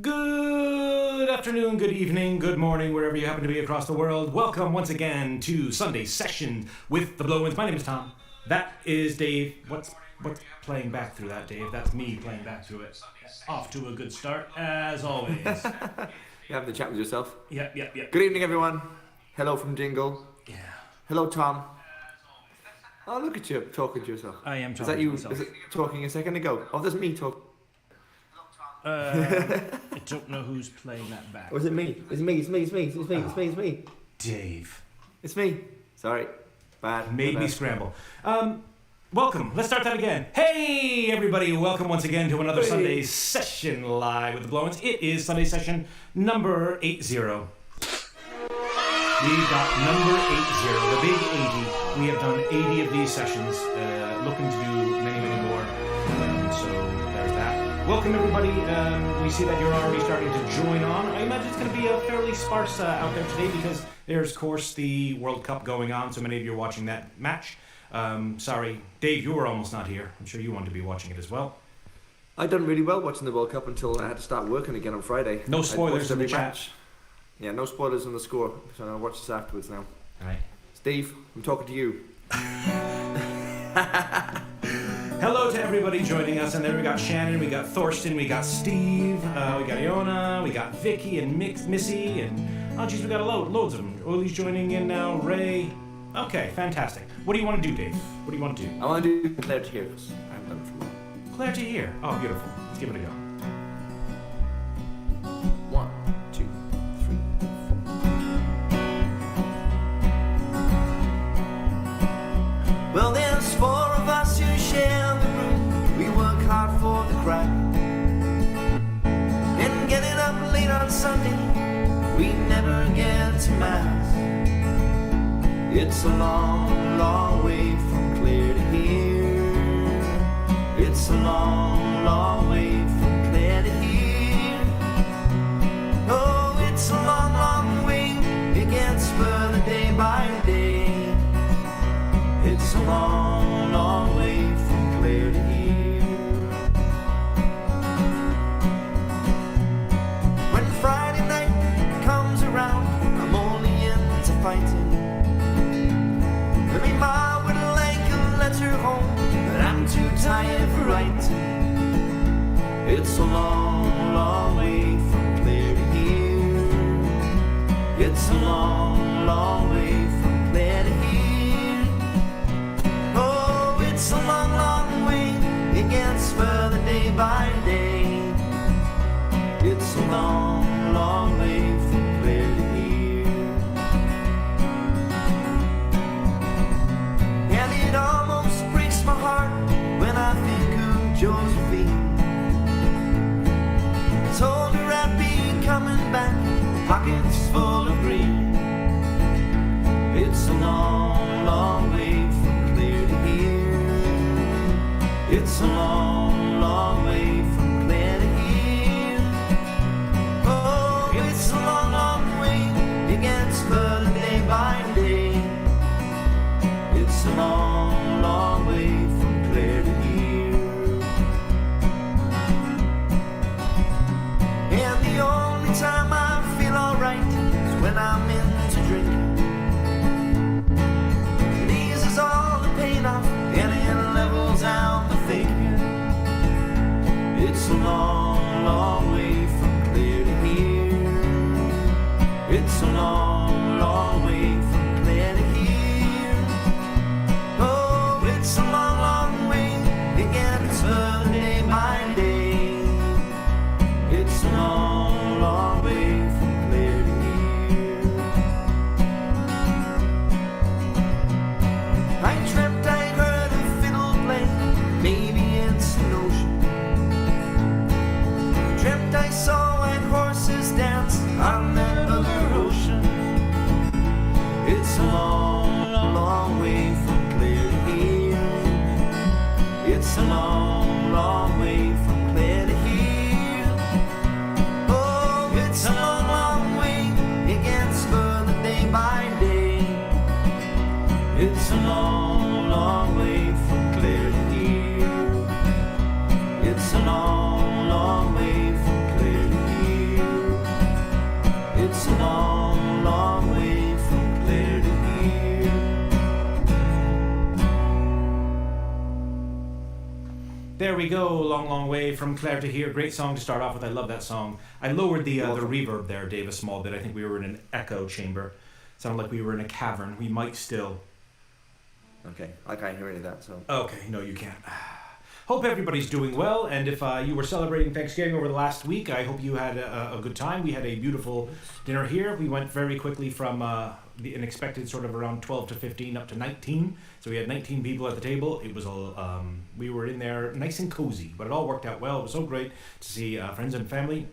Good afternoon, good evening, good morning, wherever you happen to be across the world. Welcome once again to Sunday Session with the Blow-Ins. My name is Tom. That is Dave. What's playing back through that, Dave? That's me playing back through it. Off to a good start, as always. You have the chat with yourself. Yeah. Good evening, everyone. Hello from Dingle. Yeah. Hello, Tom. Oh, look at you talking to yourself. I am Is talking that you? to myself. Is it talking a second ago? Oh, there's me talking. I don't know who's playing that back. Or is it me? It's me. Dave. It's me. Sorry. Bad. Made me scramble. Welcome. Let's start that again. Hey, everybody. Welcome once again to another Sunday Session live with the Blow-Ins. It is Sunday Session number 80. We've got number 80, the big 80. We have done 80 of these sessions, looking to do many more. So there's that. Welcome, everybody. We see that you're already starting to join on. I imagine it's going to be a fairly sparse out there today because there's, of course, the World Cup going on, so many of you are watching that match. Sorry, Dave, you were almost not here. I'm sure you wanted to be watching it as well. I done really well watching the World Cup until I had to start working again on Friday. No spoilers in the chat. Match. Yeah, no spoilers on the score, so I'll watch this afterwards now. All right. Steve, I'm talking to you. Hello to everybody joining us, and there we got Shannon, we got Thorsten, we got Steve, we got Iona, we got Vicky and Missy, and oh geez, we got loads of them. Ollie's joining in now, Ray. Okay, fantastic. What do you want to do, Dave? What do you want to do? I want to do Claire to Hear, because I haven't done it for a while. Claire to Hear. Oh, beautiful. Let's give it a go. 1, 2, 3, 4. Well, there's 4 of us who share the room. We work hard for the crowd. And getting up late on Sunday, we never get to Mass. It's a long, long way from Claire to here. It's a long, long way from Claire to here. Oh, it's a long, long way. It gets further day by day. It's a long, long way from Claire to here. When Friday night comes around, I'm only into fighting. My ma would like a letter home, but I'm too tired for writing. It's a long, long way from Claire to here. It's a long, long way from Claire to here. Oh, it's a long, long way. It gets further day by day. It's a long, long way from Claire to here. And it almost breaks my heart when I think of Josephine. I told her I'd be coming back, pockets full of green. It's a long, long way from Claire to here. It's a long, long way from Claire to here. Oh, it's a long, long way. It gets further day by day. It's a long, long way from Claire to here. And the only time I feel alright is when I'm into drinking. It eases all the pain off and it levels out the thinking. It's a long, long way from Claire to here. It's a long, long way from Claire to here. Oh, it's a long, long way. It gets further day by day. It's a long, long way from Claire to here. I dreamt I heard a fiddle play. Maybe it's an ocean. Dreamt I saw white horses dance on that other ocean. It's a long, long way from Claire to here. It's a long, long way from Claire to here. Oh, it's a long, long way. It gets further day by day. It's a long, long way from Claire to here. It's a long there we go. Long, long way from Claire to here. Great song to start off with. I love that song. I lowered the reverb there, Dave, a small bit. I think we were in an echo chamber. Sounded like we were in a cavern. We might still. Okay, I can't hear any of that, so. Okay, no, you can't. Hope everybody's doing well, and if you were celebrating Thanksgiving over the last week, I hope you had a good time. We had a beautiful dinner here. We went very quickly from the unexpected sort of around 12 to 15 up to 19. So we had 19 people at the table. It was we were in there nice and cozy, but it all worked out well. It was so great to see friends and family.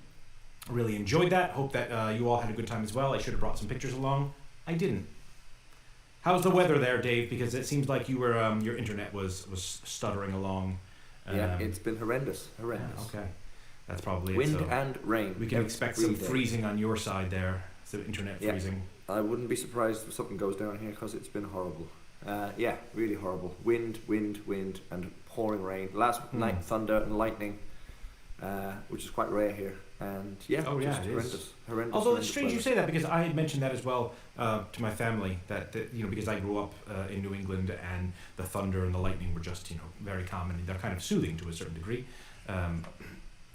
I really enjoyed that. Hope that you all had a good time as well. I should have brought some pictures along. I didn't. How's the weather there, Dave? Because it seems like you were your internet was stuttering along. Yeah, it's been horrendous. Okay, that's probably wind it. So and rain. we can expect some freezing on your side there. Some internet freezing. I wouldn't be surprised if something goes down here because it's been horrible. Yeah, really horrible. Wind, and pouring rain. Last night, thunder and lightning, which is quite rare here. And just horrendous. Although it's strange you say that, because I had mentioned that as well to my family, that because I grew up in New England, and the thunder and the lightning were just very common, and they're kind of soothing to a certain degree,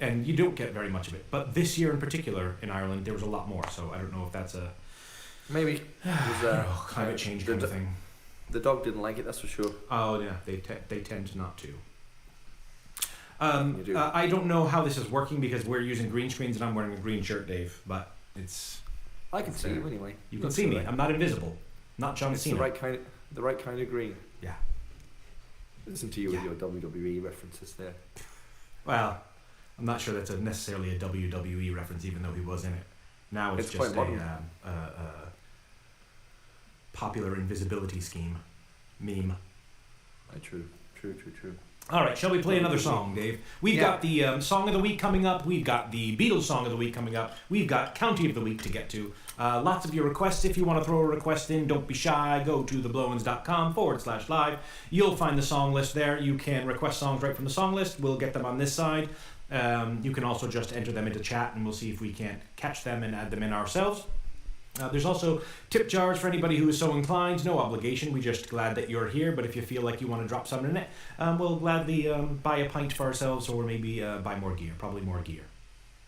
and you don't get very much of it. But this year in particular in Ireland, there was a lot more. So I don't know if that's a maybe it was, climate change kind of thing. The dog didn't like it, that's for sure. Oh yeah, they tend not to. I don't know how this is working because we're using green screens and I'm wearing a green shirt, Dave. But I can see you anyway. You can see me. I'm not invisible. Not John Cena. The right kind of green. Yeah. Listen to you with your WWE references there. Well, I'm not sure that's necessarily a WWE reference, even though he was in it. Now it's just a popular invisibility meme. True. All right, shall we play another song, Dave? We've got the Song of the Week coming up. We've got the Beatles Song of the Week coming up. We've got County of the Week to get to. Lots of your requests. If you want to throw a request in, don't be shy. Go to theblowins.com/live. You'll find the song list there. You can request songs right from the song list. We'll get them on this side. You can also just enter them into chat, and we'll see if we can't catch them and add them in ourselves. There's also tip jars for anybody who is so inclined. No obligation. We're just glad that you're here. But if you feel like you want to drop something in it, we'll gladly buy a pint for ourselves, or maybe buy more gear. Probably more gear.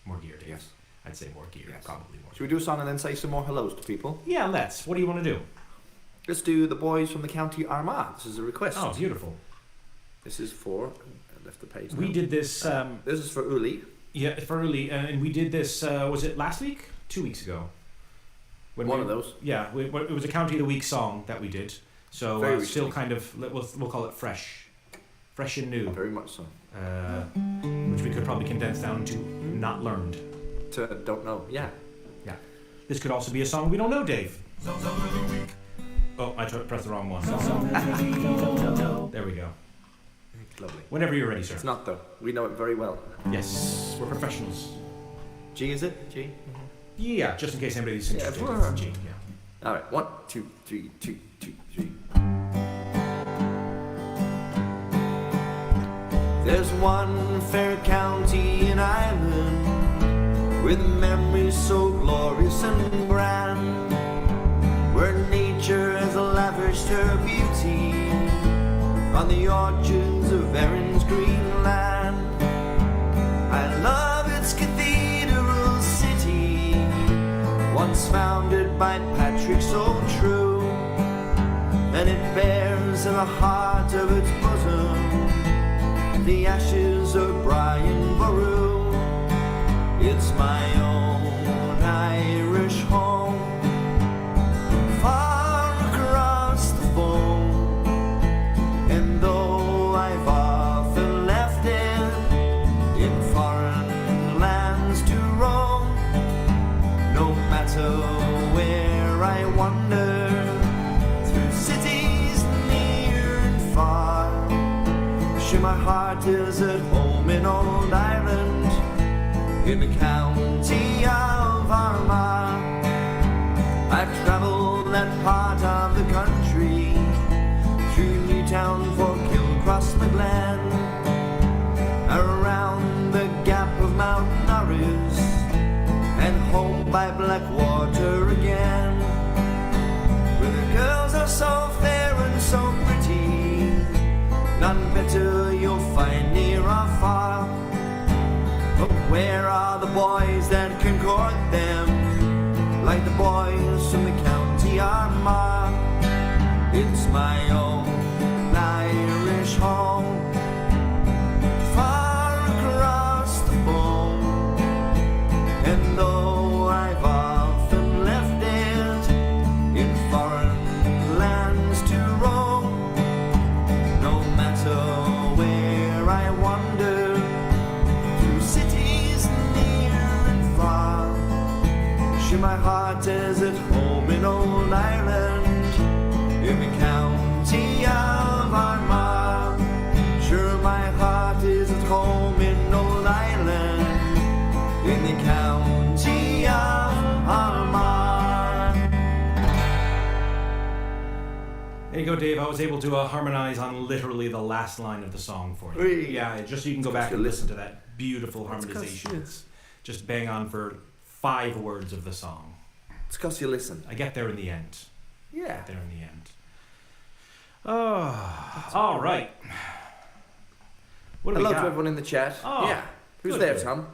More gear, Dave. Yes. I'd say more gear. Yes. Probably more. Should we do a song and then say some more hellos to people? Yeah, let's. What do you want to do? Let's do The Boys from the County Armagh. This is a request. Oh, beautiful. This is for... I left the page now. We did this... this is for Uli. Yeah, for Uli. And we did this, was it last week? 2 weeks ago. One of those. Yeah, it was a County of the Week song that we did. So still kind of, we'll call it fresh and new. Very much so. Which we could probably condense down to not learned. To don't know. Yeah. This could also be a song we don't know, Dave. Oh, I pressed the wrong one. There we go. Lovely. Whenever you're ready, sir. It's not though. We know it very well. Yes, we're professionals. G, is it? G? Yeah, just in case anybody's interested. Yeah, It's G, yeah. Alright, 1, 2, 3, 2, 2, 3. There's one fair county in Ireland with memories so glorious and grand, where nature has lavished her beauty on the orchards of Erin's green land. I love its cathedral city, once founded by Patrick so true, and it bears in the heart of its bosom the ashes of Brian Boru. It's my own Irish home, far across the foam, and though I've often left it in foreign lands to roam, no matter where I wander, through cities near and far, sure my heart is at home in old Ireland, in the county of Armagh. I've travelled that part of the country, through Newtown, Fort Kilcross, the Glen, around the gap of Mount Norris, and home by Blackwater again, where the girls are so fair and so pretty, none better you'll find near or Armagh. It's my own Irish home, far across the foam. And though I've often left it in foreign lands to roam, no matter where I wander, through cities near and far, sure my heart is at home in old Ireland, in the county of Armagh. Sure my heart is at home in old Ireland, in the county of Armagh. There you go, Dave. I was able to harmonize on literally the last line of the song for you. Whee! Yeah, just so you can go back and listen to that beautiful harmonization. It's just bang on for 5 words of the song. It's because you listen. I get there in the end. Yeah. Get there in the end. Oh, all right. What do Hello we to got? everyone in the chat. Oh, yeah. Who's good, there, good. Tom?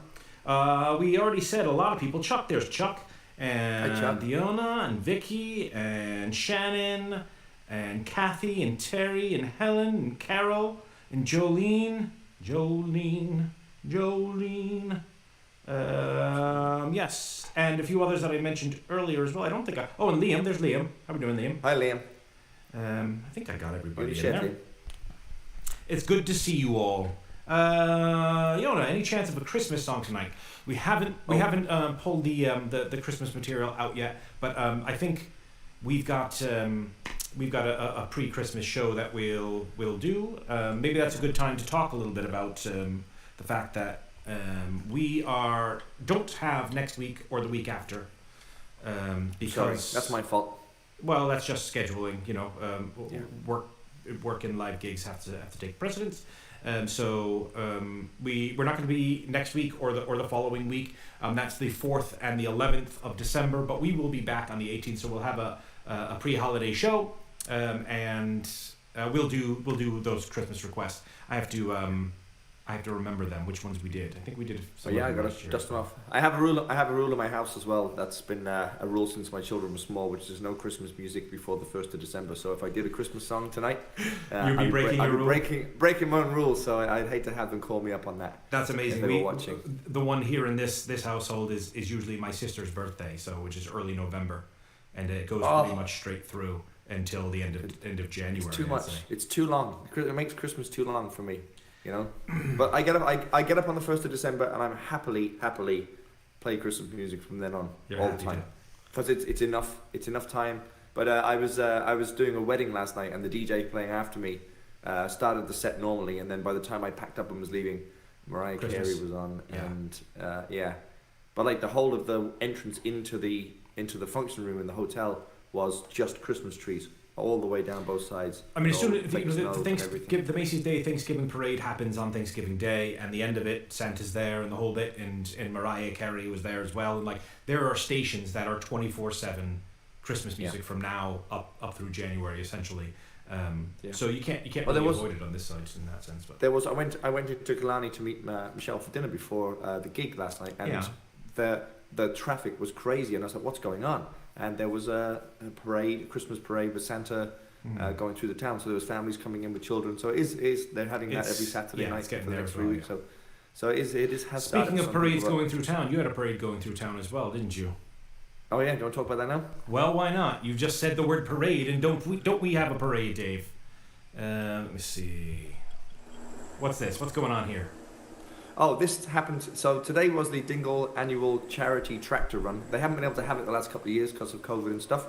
We already said a lot of people. Chuck, there's Chuck. And Hi, Chuck. Diona and Vicky and Shannon and Kathy and Terry and Helen and Carol and Jolene. Yes, and a few others that I mentioned earlier as well. I don't think oh, and Liam. There's Liam. How are we doing, Liam? Hi, Liam. I think I got everybody Good in there. Liam. It's good to see you all. Yona, any chance of a Christmas song tonight? We haven't pulled the Christmas material out yet, but I think we've got a pre-Christmas show that we'll do. Maybe that's a good time to talk a little bit about the fact that we don't have next week or the week after because Sorry, that's my fault. well, that's just scheduling. Yeah. Work and live gigs have to take precedence. So we're not going to be next week or the following week. That's the 4th and the 11th of December, but we will be back on the 18th. So we'll have a pre-holiday show, and we'll do those Christmas requests. I have to remember them, which ones we did. I think we did. So yeah, I got to dust them off. I have a rule in my house as well. That's been a rule since my children were small, which is no Christmas music before the 1st of December. So if I did a Christmas song tonight, You'd be breaking your rule. breaking my own rules. So I'd hate to have them call me up on that. That's amazing. If they were watching. The one here in this household is usually my sister's birthday, so which is early November, and it goes pretty much straight through until the end of January. It's too I'd much. say. It's too long. It makes Christmas too long for me. But I get up on the 1st of December and I'm happily play Christmas music from then on. You're all the happy time to. because it's enough time. But I was doing a wedding last night and the DJ playing after me started the set normally, and then by the time I packed up and was leaving, Mariah Christmas. Carey was on. Yeah. And but like the whole of the entrance into the function room in the hotel was just Christmas trees all the way down both sides. I mean, as soon All as fake snow and everything. the Macy's Day Thanksgiving Parade happens on Thanksgiving Day, and the end of it, Santa's there and the whole bit, and Mariah Carey was there as well. And like, there are stations that are 24/7 Christmas music from now up through January, essentially. So you can't really avoid it on this side in that sense. But There was I went into Killarney to meet Michelle for dinner before the gig last night, and the traffic was crazy, and I was like, "What's going on?" And there was a Christmas parade with Santa going through the town. So there was families coming in with children. So they're having that every Saturday night for the next 3 weeks. So it has. Speaking of parades going through town, you had a parade going through town as well, didn't you? Oh yeah, do you want to talk about that now? Well, why not? You just said the word parade, and don't we have a parade, Dave? Let me see. What's this? What's going on here? Oh, this happened. So today was the Dingle annual charity tractor run. They haven't been able to have it the last couple of years because of COVID and stuff.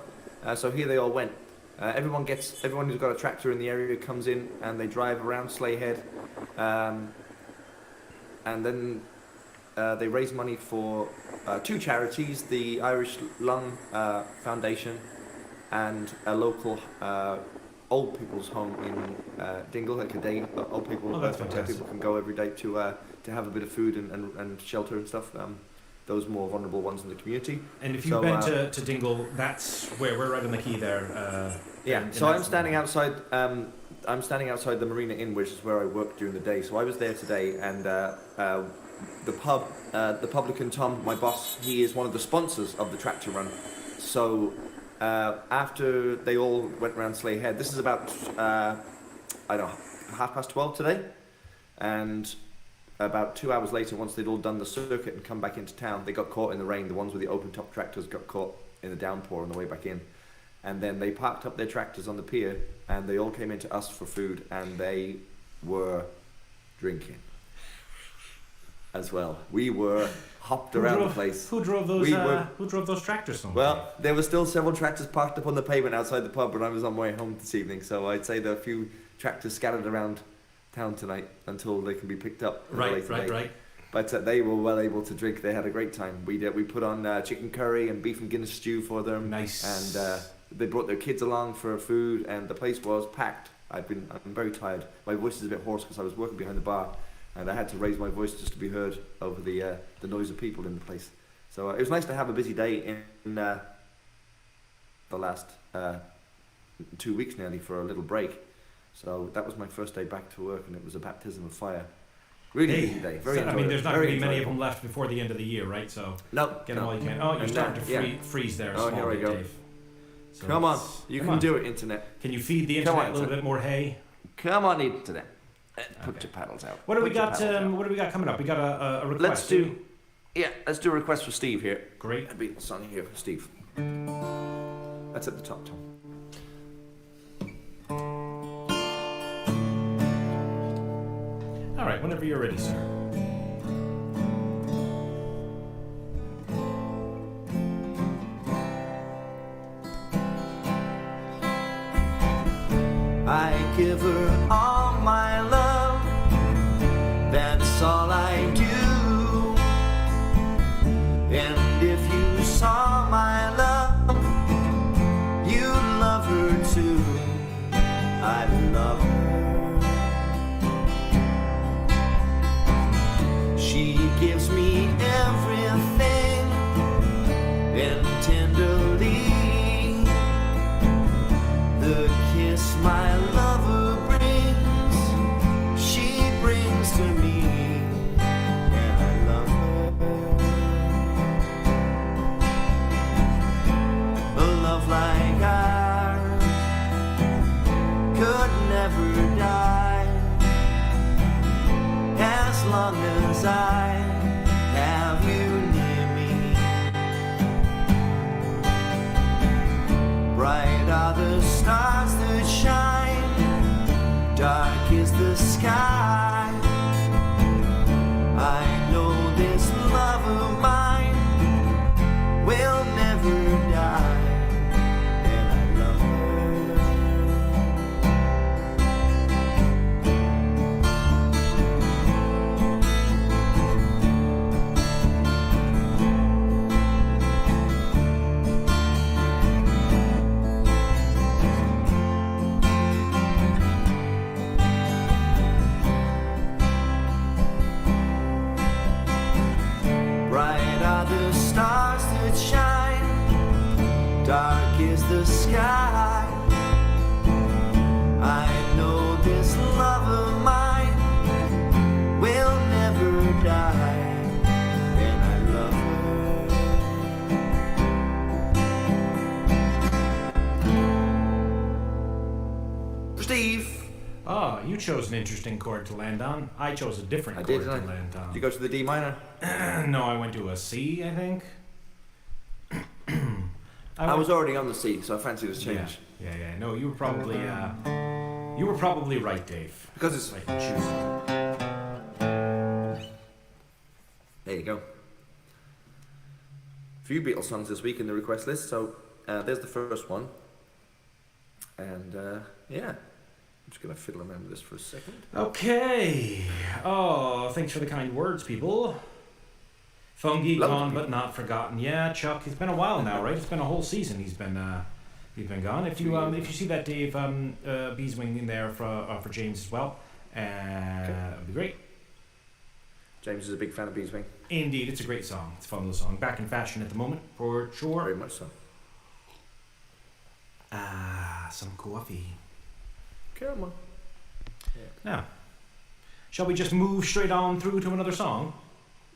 So here they all went. Everyone who's got a tractor in the area comes in and they drive around Slayhead, and then they raise money for 2 charities: the Irish Lung Foundation and a local old people's home in Dingle, like a day old people. That's fantastic. People can go every day to have a bit of food and shelter and stuff. Those more vulnerable ones in the community. And if you've been to Dingle, that's where we're right on the quay there. So I'm standing outside. I'm standing outside the Marina Inn, which is where I work during the day. So I was there today, and the publican Tom, my boss, he is one of the sponsors of the tractor run. So after they all went around Slay Head, this is about, I don't know, 12:30 today. And about 2 hours later, once they'd all done the circuit and come back into town, they got caught in the rain. The ones with the open top tractors got caught in the downpour on the way back in. And then they parked up their tractors on the pier, and they all came into us for food, and they were drinking as well. We were hopped around the place. Who drove those? Who drove those tractors? Well, there were still several tractors parked up on the pavement outside the pub when I was on my way home this evening. So I'd say there are a few tractors scattered around town tonight until they can be picked up. Right. But they were well able to drink. They had a great time. We put on chicken curry and beef and Guinness stew for them. Nice. And they brought their kids along for food, and the place was packed. I'm very tired. My voice is a bit hoarse because I was working behind the bar, and I had to raise my voice just to be heard over the noise of people in the place. So it was nice to have a busy day in the last 2 weeks nearly for a little break. So that was my first day back to work, and it was a baptism of fire. Really busy day. Very so, I mean, there's not going to be many of enjoyable. them left before the end of the year, right? So No. get them all you can. Oh, you're starting to freeze there. Oh, here we go. Dave. So Come on, you can do it, internet. Can you feed the internet a little bit more hay? Come on, internet. Put your paddles out. What do we got? What do we got coming up? We got a request. Let's do a request for Steve here. Great. A Beatles song here for Steve. That's at the top, Tom. All right, whenever you're ready, sir. I give her all my love, that's all I do. And if you saw my love, you'd love her too. I love her. She gives me everything, and tenderly the kiss my lover brings, she brings to me, and I love her. A love like ours could never die, as long as I have you near me. Bright are the stars that shine, dark is the sky. I know this love of mine will never die, and I love her. Bright are the stars that shine, dark is the sky. I know this love of mine will never die, and I love her. Steve! Oh, you chose an interesting chord to land on. I chose a different I chord did, to didn't I? land on. Did you go to the D minor? No, I went to a C, I think. I was already on the C, so I fancied this change. Yeah. No, you were probably right, Dave. Because it's... Right, choose. There you go. A few Beatles songs this week in the request list, so there's the first one. And yeah, I'm just going to fiddle around with this for a second. Okay. Oh, thanks for the kind words, people. Fungi gone but not forgotten. Yeah, Chuck. It's been a while now, right? It's been a whole season. He's been gone. If you see that Dave Beeswing in there for James as well, that'd be great. James is a big fan of Beeswing. Indeed, it's a great song. It's a fun little song. Back in fashion at the moment, for sure. Very much so. Some coffee. Come on. Now, shall we just move straight on through to another song?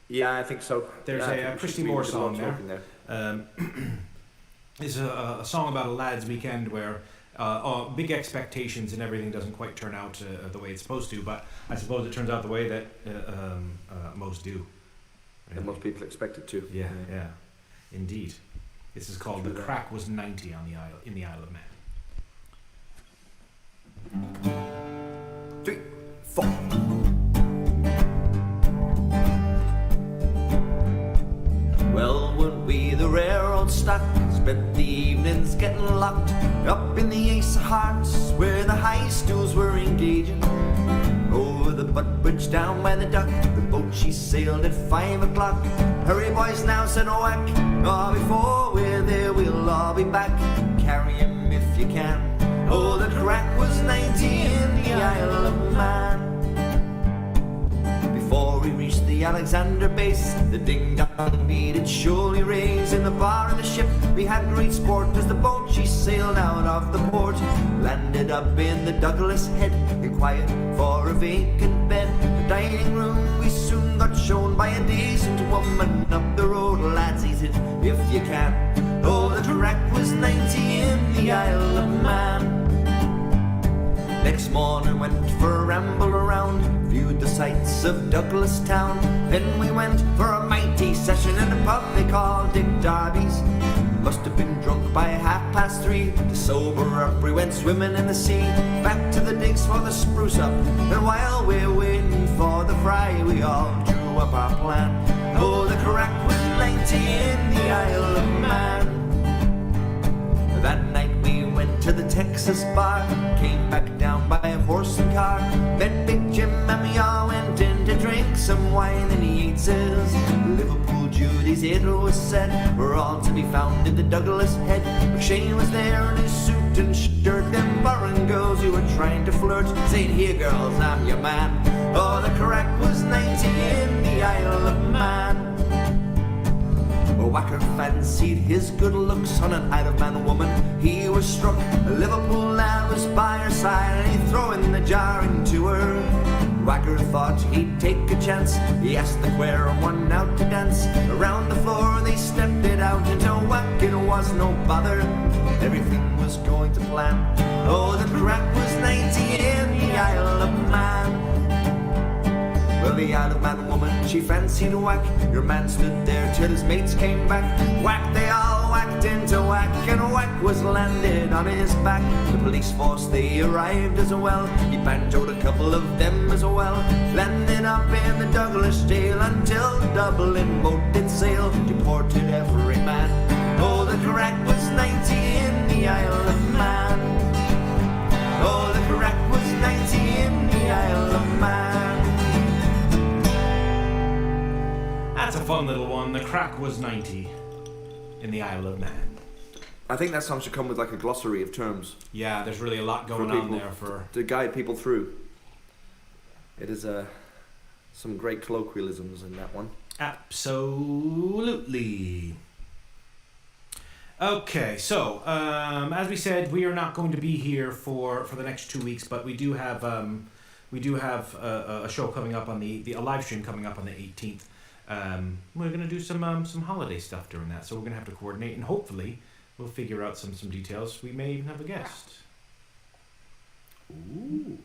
Yeah, I think so. There's I a think Christy we Moore did a lot song of talking there. is a song about a lad's weekend where big expectations and everything doesn't quite turn out the way it's supposed to. But I suppose it turns out the way that most do. And most people expect it to. Yeah, indeed. This is called True "The that. Crack Was 90 on the Isle in the Isle of Man." 3, 4. Well, when we, the rare old stock, spent the evenings getting locked up in the Ace of Hearts, where the high stools were engaging. Over the butt bridge down by the dock, the boat she sailed at 5 o'clock. Hurry, boys, now, said Whack. Oh, before we're there, we'll all be back. Carry him if you can. Oh, the crack was 90 in the Isle of Man. Before we reached the Alexander base, the ding-dong beat surely raise. In the bar of the ship, we had great sport as the boat she sailed out of the port. Landed up in the Douglas Head, inquired for a vacant bed. The dining room we soon got shown by a decent woman up the road. Lads, ease it if you can. Oh, the crack was 90 in the Isle of Man. Next morning went for a ramble around, viewed the sights of Douglas town. Then we went for a mighty session in a pub they called Dick Darby's. Must have been drunk by 3:30. To sober up we went swimming in the sea, back to the digs for the spruce up. And while we're waiting for the fry, we all drew up our plan. Oh, the crack was 90 in the Isle of Man. That night we went to the Texas bar, came back down by a horse and car. Met Big Jim and we all went in to drink some wine and Yeats's. Liverpool Judy's it was said, we're all to be found in the Douglas Head. McShane was there in his suit and shirt, them foreign girls who were trying to flirt, saying, "Here girls, I'm your man." Oh, the crack was 90 in the Isle of Man. Whacker fancied his good looks on an Isle of Man woman. He was struck, a Liverpool lad was by her side, and he threw in the jar into her. Whacker thought he'd take a chance. He asked the queer one out to dance. Around the floor they stepped it out, and to Whack it was no bother. Everything was going to plan. Oh, the crack was 90 in the Isle of Man. Well, the Isle of Man woman, she fancied Whack. Your man stood there till his mates came back. Whack, they all whacked into Whack, and Whack was landed on his back. The police force, they arrived as well. He banjoed a couple of them as well. Landed up in the Douglas jail until Dublin boat did sail. Deported every man. Oh, the crack was 90 in the Isle of Man. Oh, the crack was 90 in the Isle of Man. That's a fun little one. The crack was 90 in the Isle of Man. I think that song should come with like a glossary of terms Yeah, there's really a lot going on there for... to guide people through. It is some great colloquialisms in that one. Absolutely. Okay, so as we said, we are not going to be here for the next 2 weeks, but we do have a show coming up on a live stream coming up on the 18th. We're going to do some holiday stuff during that, so we're going to have to coordinate, and hopefully we'll figure out some details. We may even have a guest. Ooh.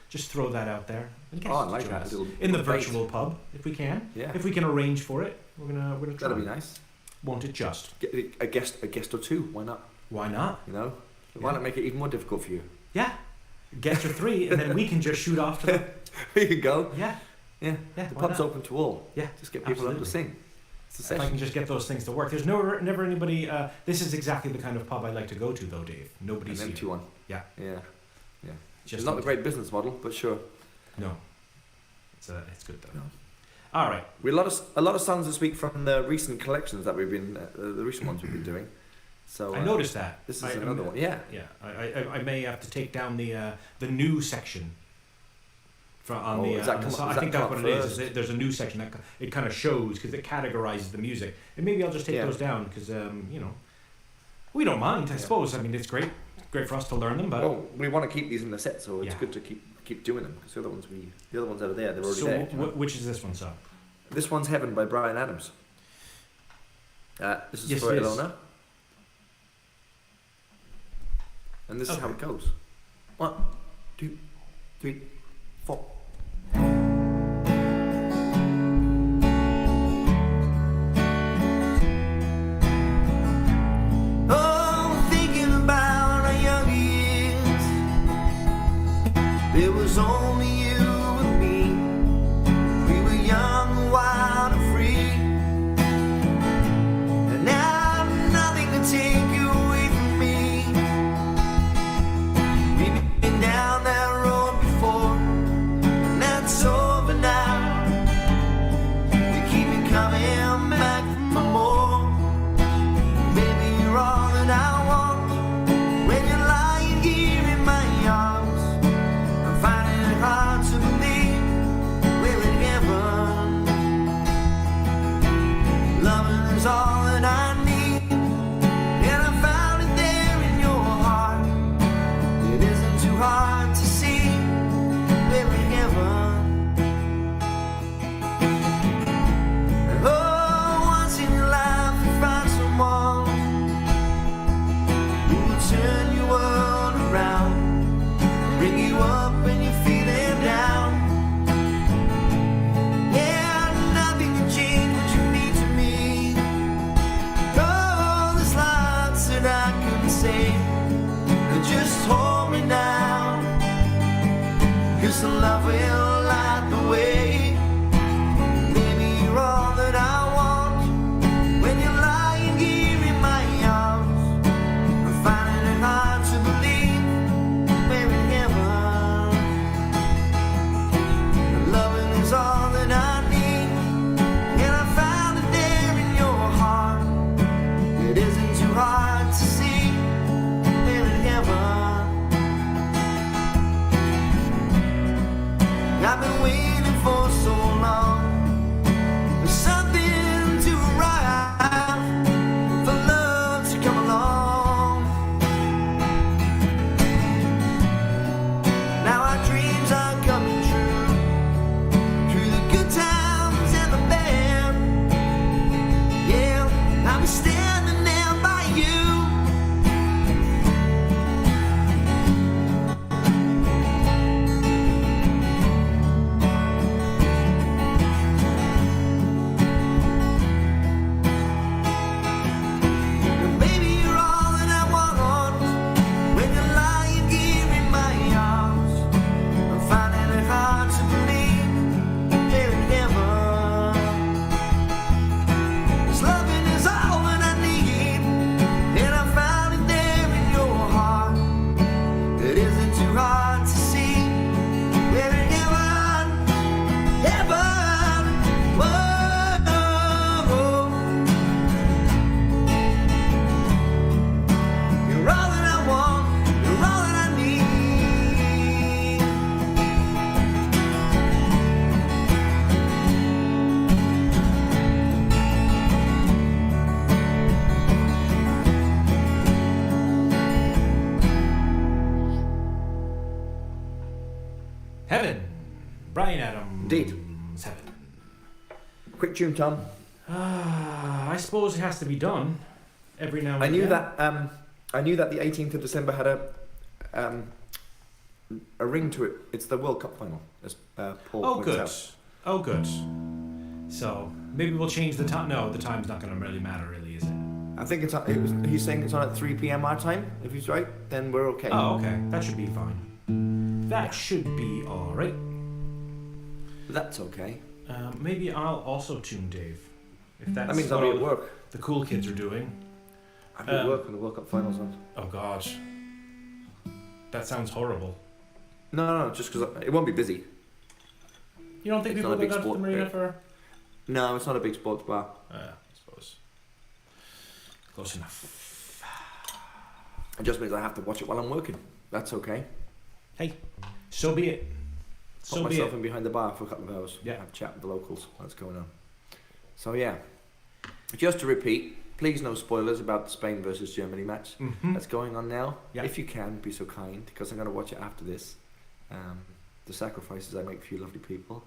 Just throw that out there. A guest Oh, I like to that. us. Little In the debate. virtual pub, if we can. Yeah. If we can arrange for it, we're gonna try. That'd be nice. Won't it just? Get a guest or two. Why not? Why not? You know. Why not make it even more difficult for you? Yeah. Guest or three, and then we can just shoot off to the... Here you go. Yeah. Yeah. Yeah, The why pub's not? open to all. Yeah, Just get people up to absolutely. sing. It's a If I session. can just get those things to work. There's never anybody... this is exactly the kind of pub I like to go to, though, Dave. An Nobody's empty here. one. Yeah. Yeah. Yeah. Just It's not a great business model, but sure. No. It's good, though. No. All right. We had a lot of songs this week from the recent collections that we've been the recent ones we've been doing. So I noticed that. this is another one. Yeah. Yeah. I may have to take down the new section. On Oh, the, is that on the come- song. does I think that that's come what it is. first? There's a new section that it kind of shows because it categorizes the music, and maybe I'll just take Yeah. those down because we don't mind. I Yeah. suppose. I mean, it's great for us to learn them. But Well, we want to keep these in the set, so it's Yeah. good to keep doing them because the other ones that are there, they're already so, there. you know? which is this one, so? This one's Heaven by Brian Adams. This is Yes, for it is. Ilona. And this is how Okay. it goes. 1, 2, 3, 4. Oh, thinking about our young years, there was only you and me. We were young, wild, and free. And now nothing can take you away from me. We've been down that road before, and that's over now. You keep me coming back for more. Baby, you're all that I want. When you're lying here in my arms, I'm finding it hard to believe we're in heaven. Loving is all that I need, and I found it there in your heart. It isn't too hard to see we're in heaven. And oh, once in your life you find someone who will turn your world around, bring you up when you're feeling down. Yeah, nothing can change what you mean to me. Oh, there's lots that I can say, but just hold me now, 'cause the love will light the way. Baby, you're all that I want. When you're lying here in my arms, I'm finding it hard to believe we're in heaven. Loving is all that I need, and I found it there in your heart. It isn't too hard to see we're in heaven. I've been waiting for so long for something to arrive, for love to come along. Now our dreams are coming true, through the good times and the bad. Yeah, I'll be standing there by you. And baby, you're all that I want. When you're lying here in my arms, I'm finding it hard to believe we're in heaven. 'Cause loving is all that I need, and I found it there in your heart. It isn't too hard to see we're in heaven, heaven. Whoa. You're all that I want, you're all that I need. Heaven. Brian Adams. Indeed. Heaven. Quick tune, Tom. I suppose it has to be done every now and I again. knew that the 18th of December had a ring to it. It's the World Cup final, as Paul Oh, points good. out. Oh, good. So maybe we'll change the time. No, the time's not going to really matter, really, is it? I think it's on, he's saying it's on at 3 p.m. our time. If he's right, then we're okay. Oh, okay. That should be fine. That should be all right. That's okay. Maybe I'll also tune Dave. If that's That means what I'll be all at work. the cool kids are doing. I'll be at work when the World Cup finals on. Oh God, that sounds horrible. No, just because it won't be busy. You don't think It's people not a go big down to the sport, marina yeah. for? No, it's not a big sports bar. I suppose. Close enough. It just means I have to watch it while I'm working. That's okay. Hey, so be it. Put So be myself it. in behind the bar for a couple of hours. Yeah. Have a chat with the locals. What's going on? So yeah. Just to repeat, please no spoilers about the Spain versus Germany match Mhm. that's going on now. Yeah. If you can, be so kind, because I'm going to watch it after this. The sacrifices I make for you lovely people.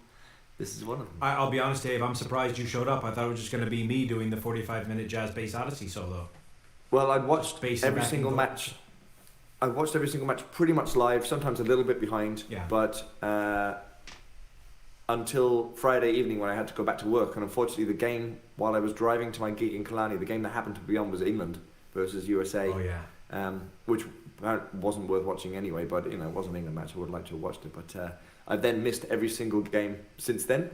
This is one of them. I'll be honest, Dave. I'm surprised you showed up. I thought it was just going to be me doing the 45-minute Jazz Bass Odyssey solo. Well, I'd watched Space every and single backing match I watched every single match pretty much live, sometimes a little bit behind. Yeah. But until Friday evening when I had to go back to work, and unfortunately the game while I was driving to my gig in Killarney, the game that happened to be on was England versus USA. Oh yeah. Which wasn't worth watching anyway, but it was an England match. I would like to have watched it, but I've then missed every single game since then.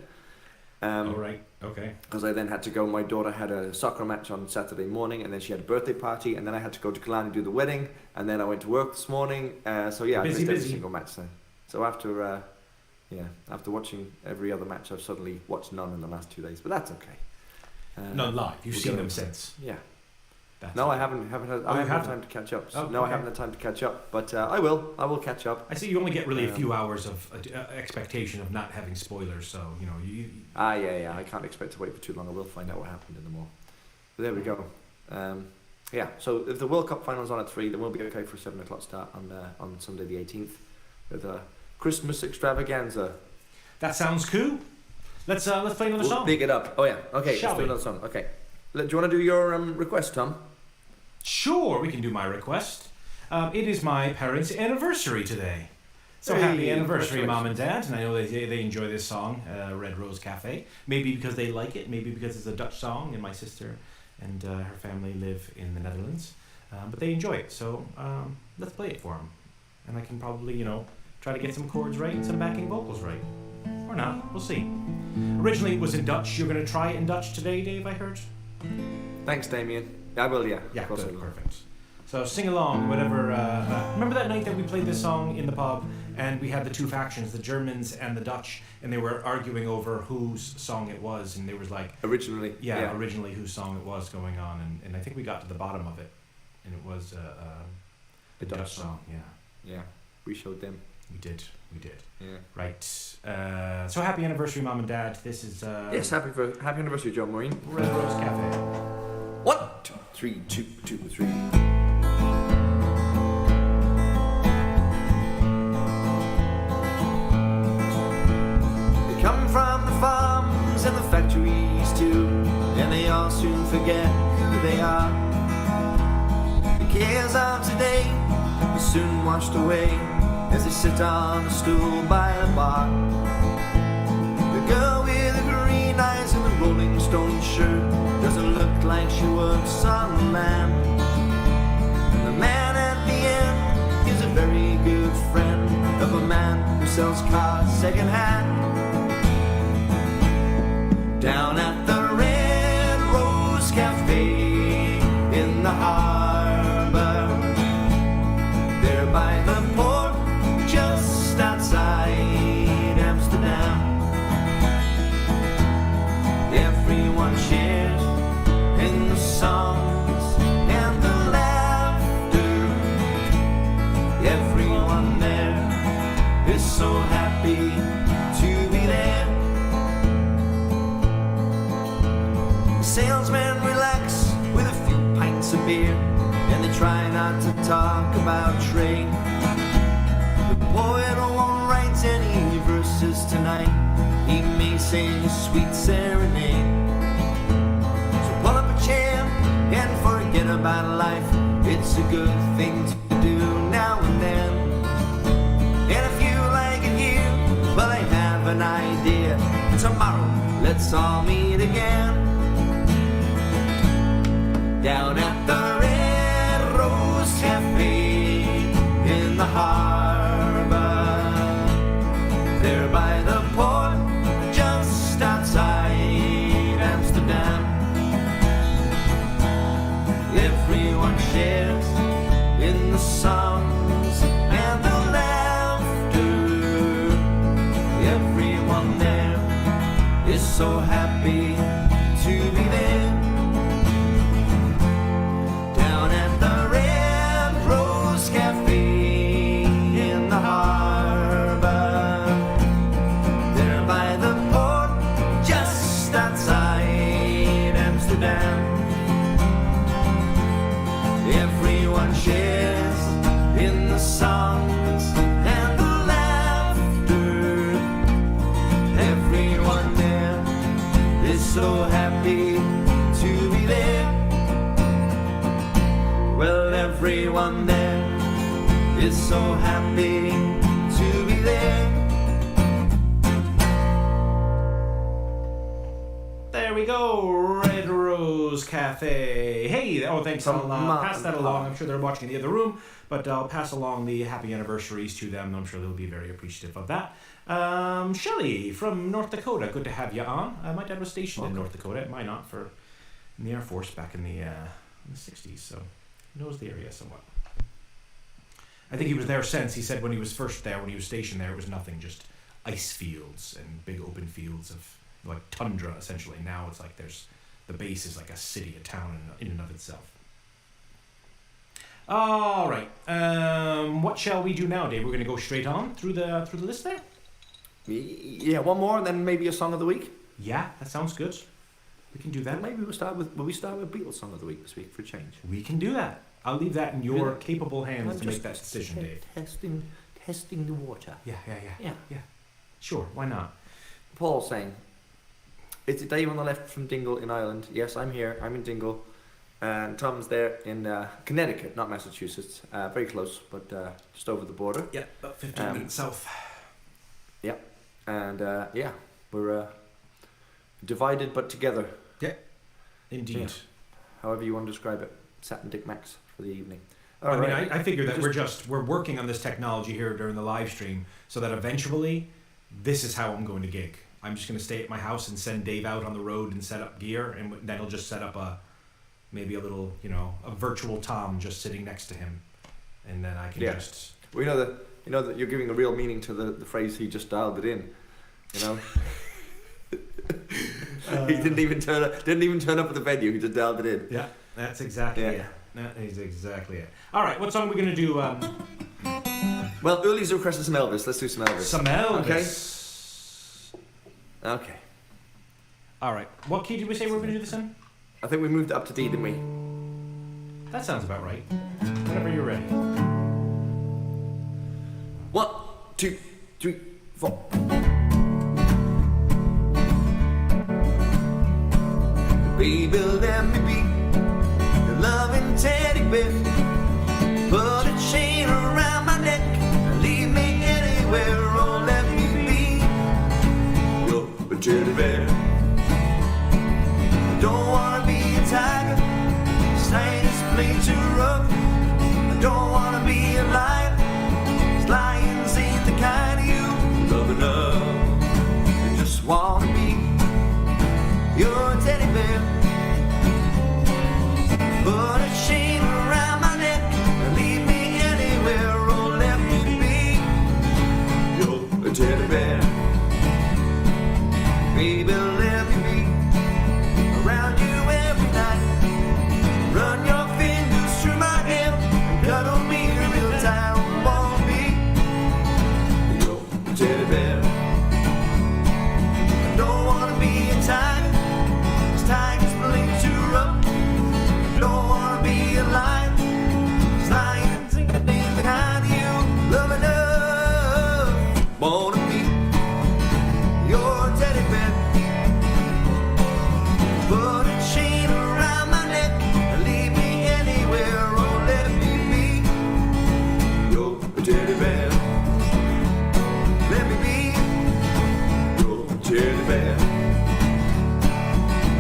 All right. Okay. Because I then had to go. My daughter had a soccer match on Saturday morning, and then she had a birthday party, and then I had to go to Killarney to do the wedding, and then I went to work this morning. So yeah, I missed every single match then. So after watching every other match, I've suddenly watched none in the last 2 days, but that's okay. None live. You've we'll seen go them with since. Yeah. That's No, okay. I haven't had. Oh, I you haven't had haven't? time to catch up. Oh, No, I okay. haven't had time to catch up, but I will. I will catch up. I see you only get really a few hours of expectation of not having spoilers, so you. Yeah. I can't expect to wait for too long. I will find out what happened in them all. But there we go. Yeah. So if the World Cup final's on at 3, then we'll be okay for a 7:00 start on Sunday the 18th with a Christmas extravaganza. That sounds cool. Let's play another We'll song. big it up. Oh yeah. Okay. Shall let's we? do another song. Okay. Do you want to do your request, Tom? Sure, we can do my request. It is my parents' anniversary today. So Hey, happy anniversary, congratulations. Mom and Dad. And I know they enjoy this song, Red Rose Cafe. Maybe because they like it, maybe because it's a Dutch song, and my sister and her family live in the Netherlands. But they enjoy it, so let's play it for them. And I can probably, try to get some chords right and some backing vocals right. Or not, we'll see. Originally it was in Dutch. You're going to try it in Dutch today, Dave, I heard? Thanks, Damien. I will. Yeah. Yeah, Of course I good, will. perfect. So sing along, whatever. Remember that night that we played this song in the pub, and we had the two factions, the Germans and the Dutch, and they were arguing over whose song it was, and there was like, Originally. originally whose song it was going on, and I think we got to the bottom of it, and it was a Dutch song. Yeah, Yeah. We showed them. we did. Yeah. Right. So happy anniversary, Mom and Dad. This is Yes. Happy anniversary, John Marine. Red Rose Cafe. 1, 2, 3, 2, 2, 3. They come from the farms and the factories too, and they all soon forget who they are. The cares of today are soon washed away as they sit on a stool by the bar. The girl with the green eyes and the Rolling Stone shirt doesn't look like she works on the land. And the man at the end is a very good friend of a man who sells cars second hand. Down at the Red Rose Cafe in the harbor, there by the port just outside Amsterdam. Everyone shares in the songs and the laughter. Everyone there is so happy to be there. The salesmen relax with a few pints of beer, and they try not to talk about trade. The poet won't write any verses tonight. He may sing a sweet serenade. So pull up a chair and forget about life. It's a good thing to do now and then. And if you like it here, well, I have an idea. Tomorrow, let's all meet again. Down at the Red Rose Cafe in the harbor, there by the port just outside Amsterdam. Everyone shares in the songs and the laughter. Everyone there is so happy to be there. Just so happy to be there. There we go, Red Rose Cafe. Hey, oh, thanks. I'll pass that along. I'm sure they're watching in the other room, but I'll pass along the happy anniversaries to them. I'm sure they'll be very appreciative of that. Shelley from North Dakota, good to have you on. My dad was stationed in North Dakota, at Minot, in the Air Force back in the 60s, so he knows the area somewhat. I think he was there since. He said when he was first there, when he was stationed there, it was nothing, just ice fields and big open fields of like tundra, essentially. Now it's like the base is like a city, a town in and of itself. All right. What shall we do now, Dave? We're going to go straight on through the list there. Yeah, one more, and then maybe a song of the week. Yeah, that sounds good. We can do that. Maybe we'll start with Beatles song of the week this week for a change. We can do that. I'll leave that in your Really? capable hands I'm to make just that decision, Dave. Testing the water. Yeah. Sure, why not? Paul's saying, it's Dave on the left from Dingle in Ireland. Yes, I'm here. I'm in Dingle. And Tom's there in Connecticut, not Massachusetts. Very close, but just over the border. Yeah, about 15 minutes south. Yeah. And we're divided but together. Yeah, indeed. Yeah. However you want to describe it. Sat and Dick Max for the evening. I mean, I figure that we're working on this technology here during the live stream so that eventually this is how I'm going to gig. I'm just going to stay at my house and send Dave out on the road and set up gear, and then he'll just set up maybe a little, a virtual Tom just sitting next to him, and then I can just. Well, you know that you're giving a real meaning to the phrase "he just dialed it in," he didn't even turn up at the venue. He just dialed it in. Yeah, that's exactly it. That is exactly it. All right, what song are we going to do? Well, Uli's requested some Elvis. Let's do some Elvis. Some Elvis. Okay. All right. What key did we say we were going to do this in? I think we moved it up to D, didn't we? That sounds about right. Whenever you're ready. 1, 2, 3, 4. Baby, let me be your loving teddy bear. Put a chain around my neck and leave me anywhere. Oh, let me be your teddy bear. I don't wanna be a tiger, Satan's play too rough. I don't wanna be a lion, 'cause lions ain't the kind of you love enough. I just wanna be your teddy bear. Put a chain around my neck and leave me anywhere. Oh, let me be your teddy bear. Baby, let me be around you every night. Run your fingers through my hair and cuddle me real tight. I wanna be your teddy bear. I don't wanna be a tiger, 'cause tigers play too rough. I don't wanna be a lion, 'cause lions ain't the kind you love enough. Wanna be your teddy bear. Put a chain around my neck and leave me anywhere. Oh, let me be your teddy bear. Let me be your teddy bear.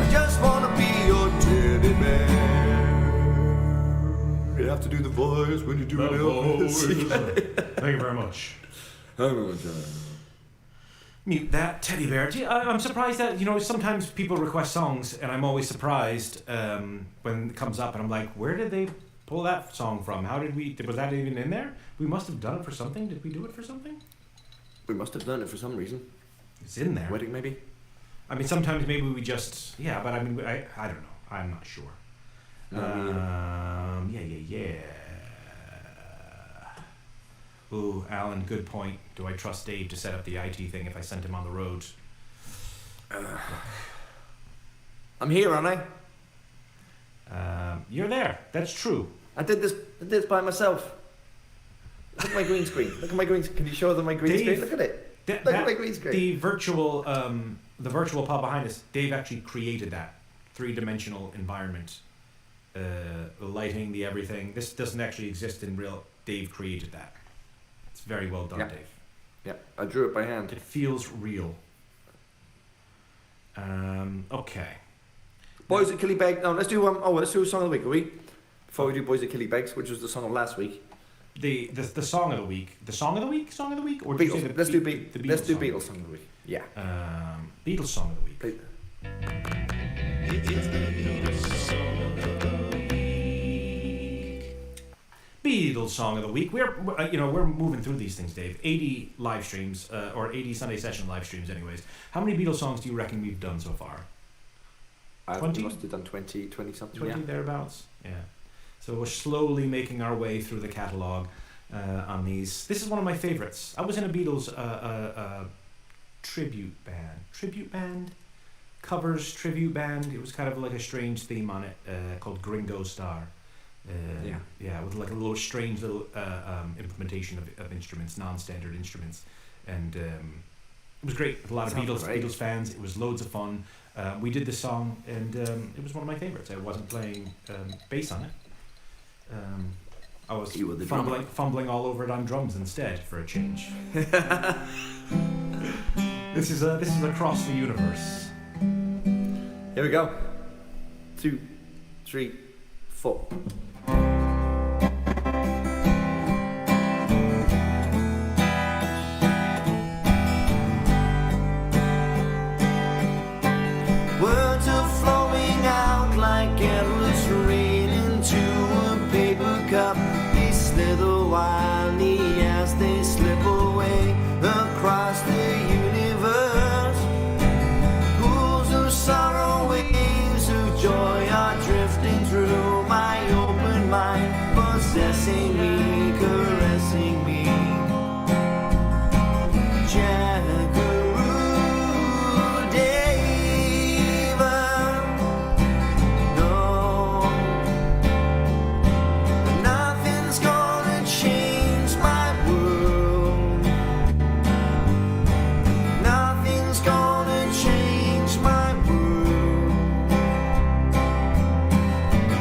I just wanna be your teddy bear. You have to do the voice when you do it. Thank you very much. Mute that, teddy bear. I'm surprised that, sometimes people request songs, and I'm always surprised when it comes up, and I'm like, where did they pull that song from? Was that even in there? We must have done it for something. Did we do it for something? We must have done it for some reason. It's in there. Wedding, maybe? I mean, sometimes maybe we just, but I mean, I don't know. I'm not sure. Yeah. Ooh, Alan, good point. Do I trust Dave to set up the IT thing if I sent him on the road? I'm here, aren't I? You're there. That's true. I did this by myself. Look at my green screen. Can you show them my green screen? Look at it. Look at my green screen. The virtual pub behind us, Dave actually created that 3-dimensional environment. The lighting, the everything. This doesn't actually exist in real Dave created that. It's very well done, Yeah. Dave. Yeah, I drew it by hand. It feels real. Okay. Boys at Killybegs. No, let's do let's do a song of the week, are we? Before we do Boys at Killybegs, which was the song of last week. The song of the week. The song of the week? Song of the week? Or did you say Beatles. the Let's do Beat- the Let's do song? Beatles song of the week. Yeah. Beatles song of the week. Beatles song of the week. We're moving through these things, Dave. 80 live streams, or 80 Sunday session live streams, anyways. How many Beatles songs do you reckon we've done so far? I 20? must have done 20 something. 20 thereabouts. Yeah. So we're slowly making our way through the catalogue on these. This is one of my favorites. I was in a Beatles tribute band, covers tribute band. It was kind of like a strange theme on it called Gringo Star. Yeah, with like a little strange little implementation of instruments, non-standard instruments, and it was great. With a lot of Sounds great. Beatles fans. It was loads of fun. We did this song, and it was one of my favorites. I wasn't playing bass on it. I was You were the drummer. fumbling all over it on drums instead for a change. This is Across the Universe. Here we go. 2, 3, 4. Words are flowing out like endless rain into a paper cup. They slither wildly as they slip away across the universe. Pools of sorrow, waves of joy are drifting through my open mind, possessing me, caressing me. Jackaroo Dave, no, nothing's gonna change my world. Nothing's gonna change my world.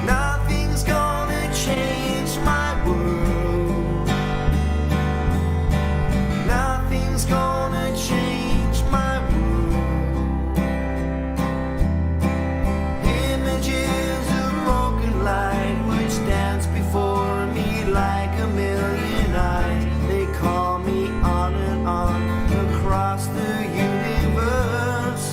Nothing's gonna change my world. Nothing's gonna change my world. Images of broken light which dance before me like a million eyes. They call me on and on across the universe.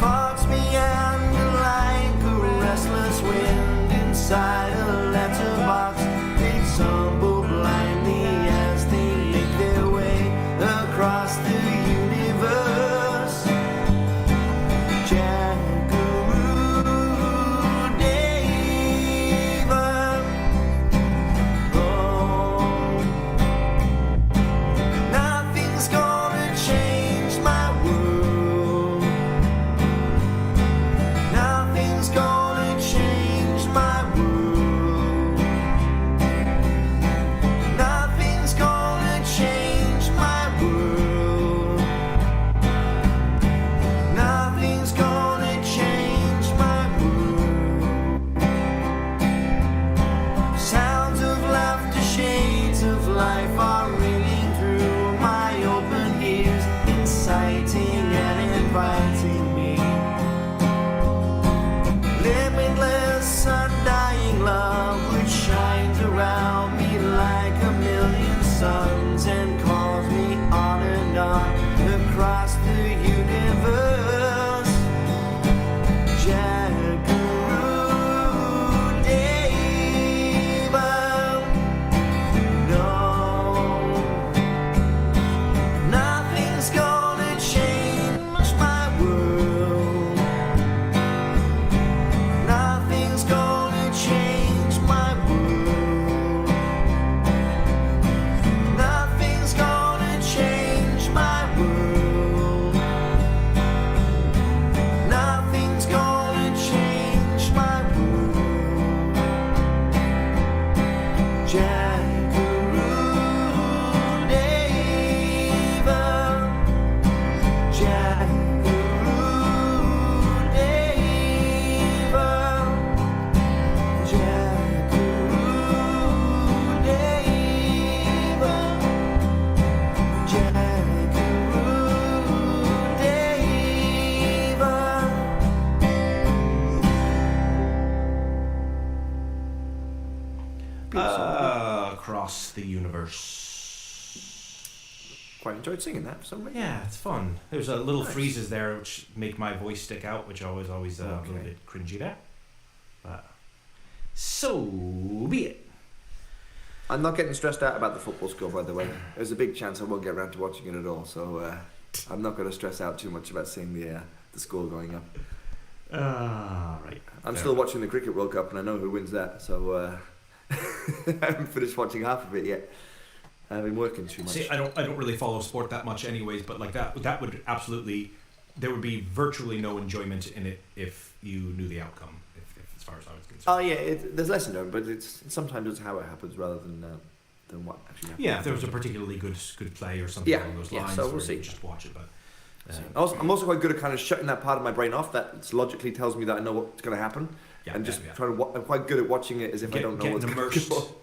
Fogs meander like a restless wind inside a letterbox. They tumble blindly as they make their way across the universe. Jackaroo Dave, oh, nothing's gonna change my world. Nothing's gonna change my world. Nothing's gonna change my world. Nothing's gonna change my world. Sounds of laughter, shades of life are ringing through my open ears, inciting and inviting me. Limitless, undying love which shines around me like a million suns and calls me on and on across the universe. Jackaroo Dave, no, the universe. Quite enjoyed singing that for some reason. Yeah, it's fun. There's a little Nice. freezes there which make my voice stick out, which always a little Okay. bit cringy there. But so be it. I'm not getting stressed out about the football score, by the way. There's a big chance I won't get around to watching it at all, so I'm not going to stress out too much about seeing the score going up. Right. I'm Fair still enough. watching the Cricket World Cup, and I know who wins that, so I haven't finished watching half of it yet. I've been working too much. See, I don't really follow sport that much, anyways. But like that would absolutely, there would be virtually no enjoyment in it if you knew the outcome. If as far as I was concerned. Oh yeah, there's less known, but it's sometimes it's how it happens rather than what actually happens. Yeah, if there was a particularly good play or something Yeah, along those yeah, lines, so we'll or see. you just watch it. But I'm also quite good at kind of shutting that part of my brain off that logically tells me that I know what's going to happen, and just trying to. I'm quite good at watching it as if I don't know what's going to happen.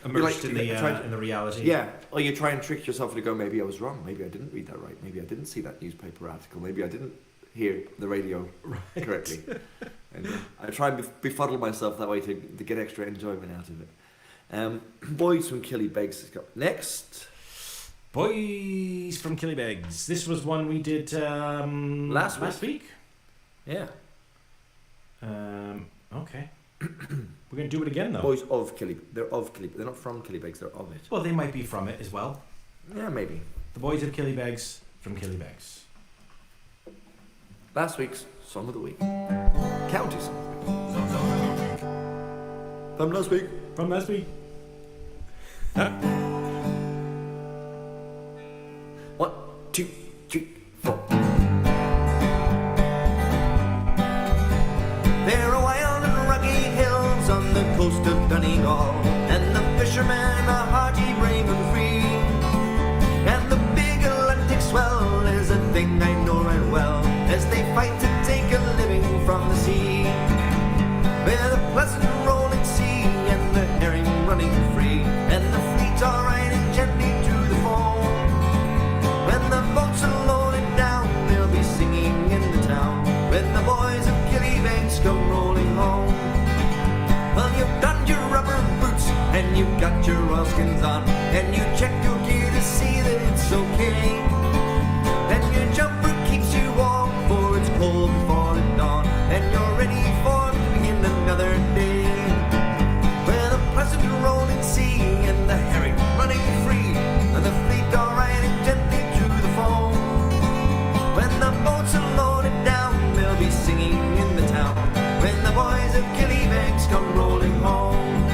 immersed Like, in the reality. Yeah, or you try and trick yourself to go, maybe I was wrong, maybe I didn't read that right, maybe I didn't see that newspaper article, maybe I didn't hear the radio correctly. And I try and befuddle myself that way to get extra enjoyment out of it. Boys from Killybegs has got next. Boys from Killybegs. This was one we did last week. Yeah. Okay. We're going to do it again, though. Boys of they're of Killybegs. They're not from Killybegs, they're of it. Well, they might be from it as well. Yeah, maybe. The Boys of Killybegs from Killybegs. Last week's Song of the Week. County Song. From last week. From last week. 1, 2, 3, 4. There are wild and rugged hills on the coast of Donegal, and the fishermen are hearty, brave and free. And the big Atlantic swell is a thing I know right well, as they fight to take a living from the sea. Where the pleasant rolling sea and the herring running free, and the fleet are riding gently to the foam. When the boats are loaded down, they'll be singing in the town, when the boys of Killybegs come rolling home. Well, you've donned your rubber boots and you've got your oilskins on, and you check your gear to see that it's okay. And your jumper keeps you warm, for it's cold before the dawn, and you're ready for to begin another day. Where the pleasant rolling sea and the herring running free, and the fleet are riding gently to the foam. When the boats are loaded down, they'll be singing in the town, when the boys of Killybegs come rolling home.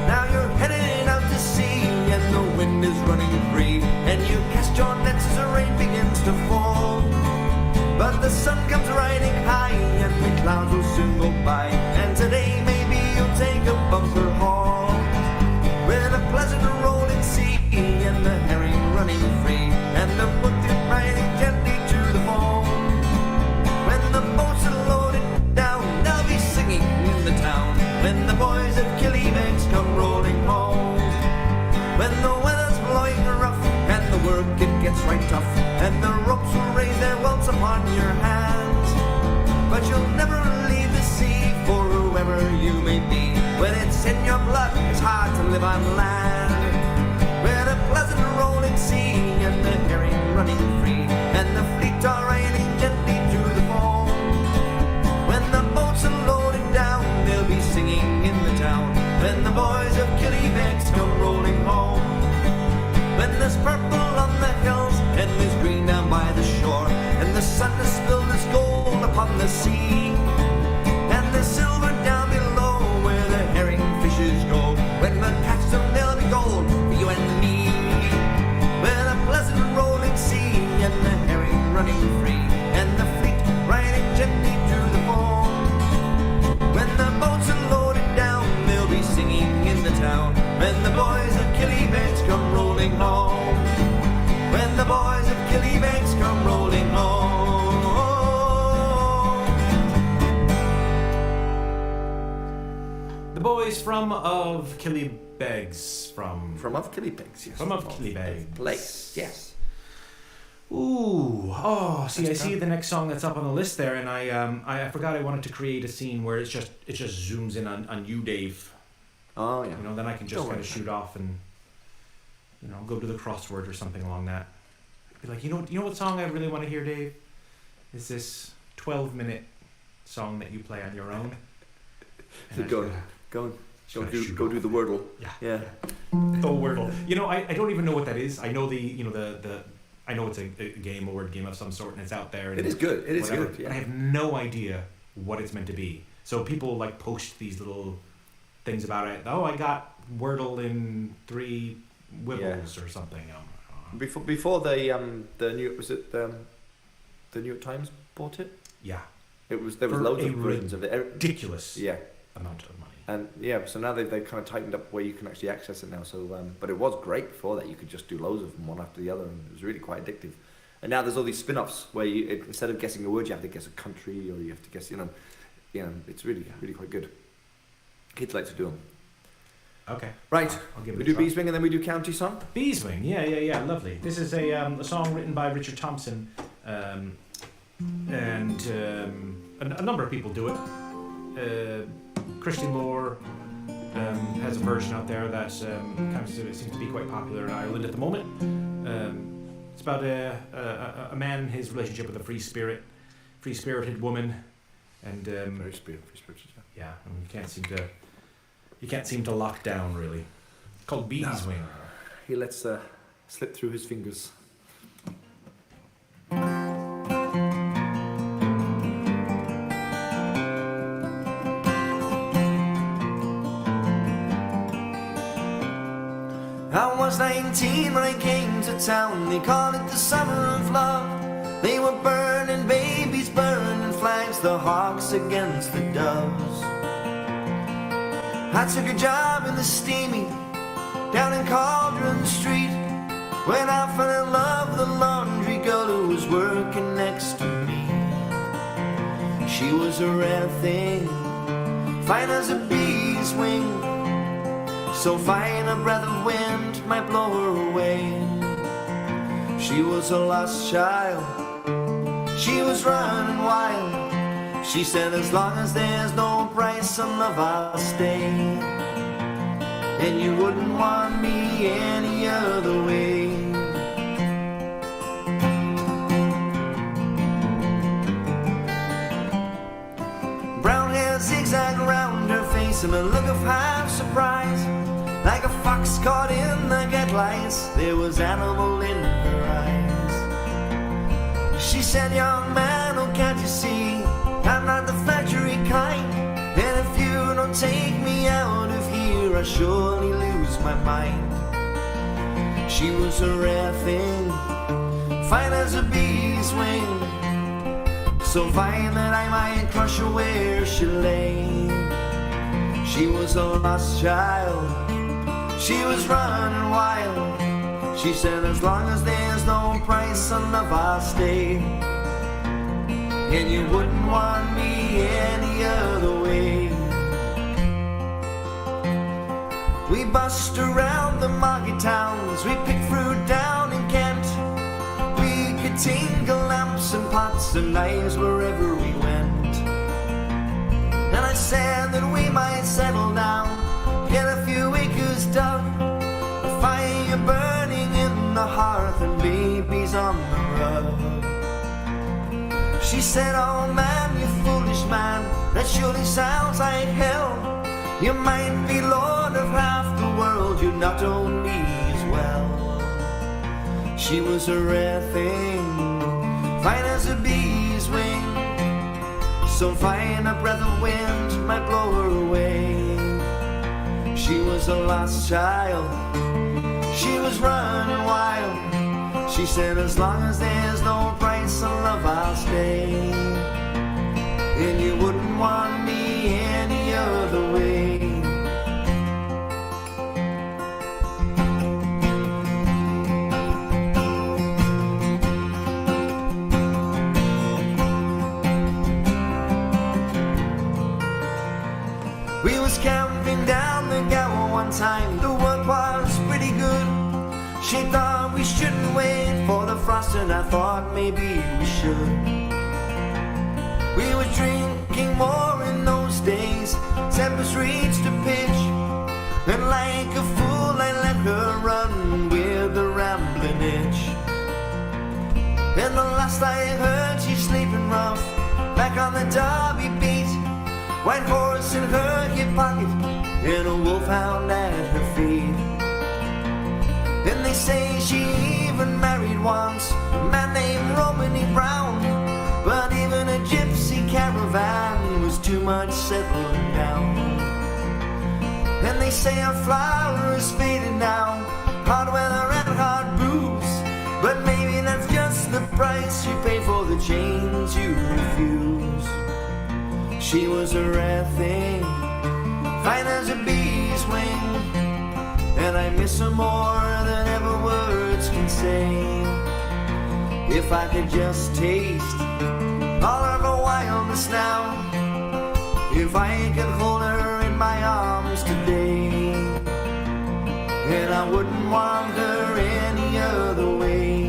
Now you're headed out to sea, and the wind is running free, and you cast your nets as the rain begins to fall. But the sun comes riding high, and the clouds will soon go by, and today maybe you'll take a bumper haul. With a pleasant rolling sea and the herring running free, and the boat riding gently to the foam. When the boats are loaded down, they'll be singing in the town, when the boys of Killybegs come rolling home. When the weather's blowing rough and the work it gets right tough, and the ropes will raise their welts upon your hands, but you'll never leave the sea for whoever you may be. When it's in your blood, it's hard to live on land. Where the pleasant rolling sea and the herring running free, and the fleet are riding gently to the foam. When the boats are loaded down, they'll be singing in the town, when the boys of Killybegs come rolling home. When there's purple on the hills and there's green down by the shore, and the sun has spilled its gold upon the sea, and there's silver down below where the herring fishes go, when we catch them they'll be gold for you and me. Where the pleasant rolling sea and the herring running free, and the fleet riding gently to the foam. When the boats are loaded down, they'll be singing in the town, when the boys of Killybegs come rolling home. When the boys of Killybegs come rolling home. The Boys from of Killybegs From of Killybegs, yes. From of Killybegs. Place, yes. Ooh, oh, see, That's I see the next song that's up on the list there, and I forgot I wanted to create a scene where it just zooms in on you, Dave. Oh yeah. You know, then I can just Don't kind worry. of shoot off and go to the crossword or something along that. Be like, you know what song I really want to hear, Dave? Is this 12-minute song that you play on your own? So go on. Go do the Wordle. Yeah. Oh, Wordle. I don't even know what that is. I know I know it's a game, a word game of some sort, and it's out there. And it is good. It is whatever, good. Yeah. But I have no idea what it's meant to be. So people like post these little things about it. Oh, I got Wordle in 3 wibbles or something. Before the New York Times bought it. Yeah. There was loads of versions of it. Ridiculous. Yeah. Amount of money. And so now they've kind of tightened up where you can actually access it now. So, but it was great before that. You could just do loads of them one after the other, and it was really quite addictive. And now there's all these spin-offs where instead of guessing a word, you have to guess a country, or you have to guess, it's really, really quite good. Kids like to do them. Okay. Right. I'll give it we a do try. Beeswing and then we do County Song. Beeswing, yeah, lovely. This is a song written by Richard Thompson, and a number of people do it. Christian Moore has a version out there that kind of seems to be quite popular in Ireland at the moment. It's about a man and his relationship with a free-spirited woman, and Very free-spirited. yeah, you can't seem to lock down really. It's called Beeswing. He lets slip through his fingers. I was 19 when I came to town. They called it the summer of love. They were burning babies, burning flags, the hawks against the doves. I took a job in the steamy down in Cauldron Street, when I fell in love with a laundry girl who was working next to me. She was a rare thing, fine as a bee's wing, so fine a breath of wind might blow her away. She was a lost child, she was running wild. She said, as long as there's no price on love, I'll stay. And you wouldn't want me any other way. Brown hair zigzag around her face and a look of half surprise, like a fox caught in the headlights. There was animal in her eyes. She said, young man, oh can't you see, I'm not the factory kind, and if you don't take me out of here, I surely lose my mind. She was a rare thing, fine as a bee's wing, so fine that I might crush her where she lay. She was a lost child, she was running wild. She said, as long as there's no price on love, I'll stay. And you wouldn't want me any other way. We bust around the market towns, we pick fruit down in Kent. We could tingle lamps and pots and knives wherever we went. And I said that we might settle down, get a few acres dug, a fire burning in the hearth and babies on the rug. She said, oh man, you foolish man, that surely sounds like hell. You might be lord of half the world, you not own me as well. She was a rare thing, fine as a bee's wing, so fine a breath of wind might blow her away. She was a lost child, she was running wild. She said, as long as there's no price on love, I'll stay. And you wouldn't want me any other way. We was camping down the Gower one time. The work was pretty good. She thought we shouldn't wait for the frost, and I thought maybe we should. We were drinking more in those days, tempers reached a pitch, and like a fool I let her run with itch. And the last I heard, she's sleeping rough back on the Derby beat. White horse in her hip pocket and a wolfhound at her feet. And they say she even married once a man named Romany Brown. But even a gypsy caravan was too much settling down. And they say her flower is faded now, hard weather and hard booze. But maybe that's just the price you pay for the chains you refuse. She was a rare thing, fine as a bee's wing, and I miss her more than ever words can say. If I could just taste all of her wildness now, if I could hold her in my arms today, and I wouldn't want her any other way.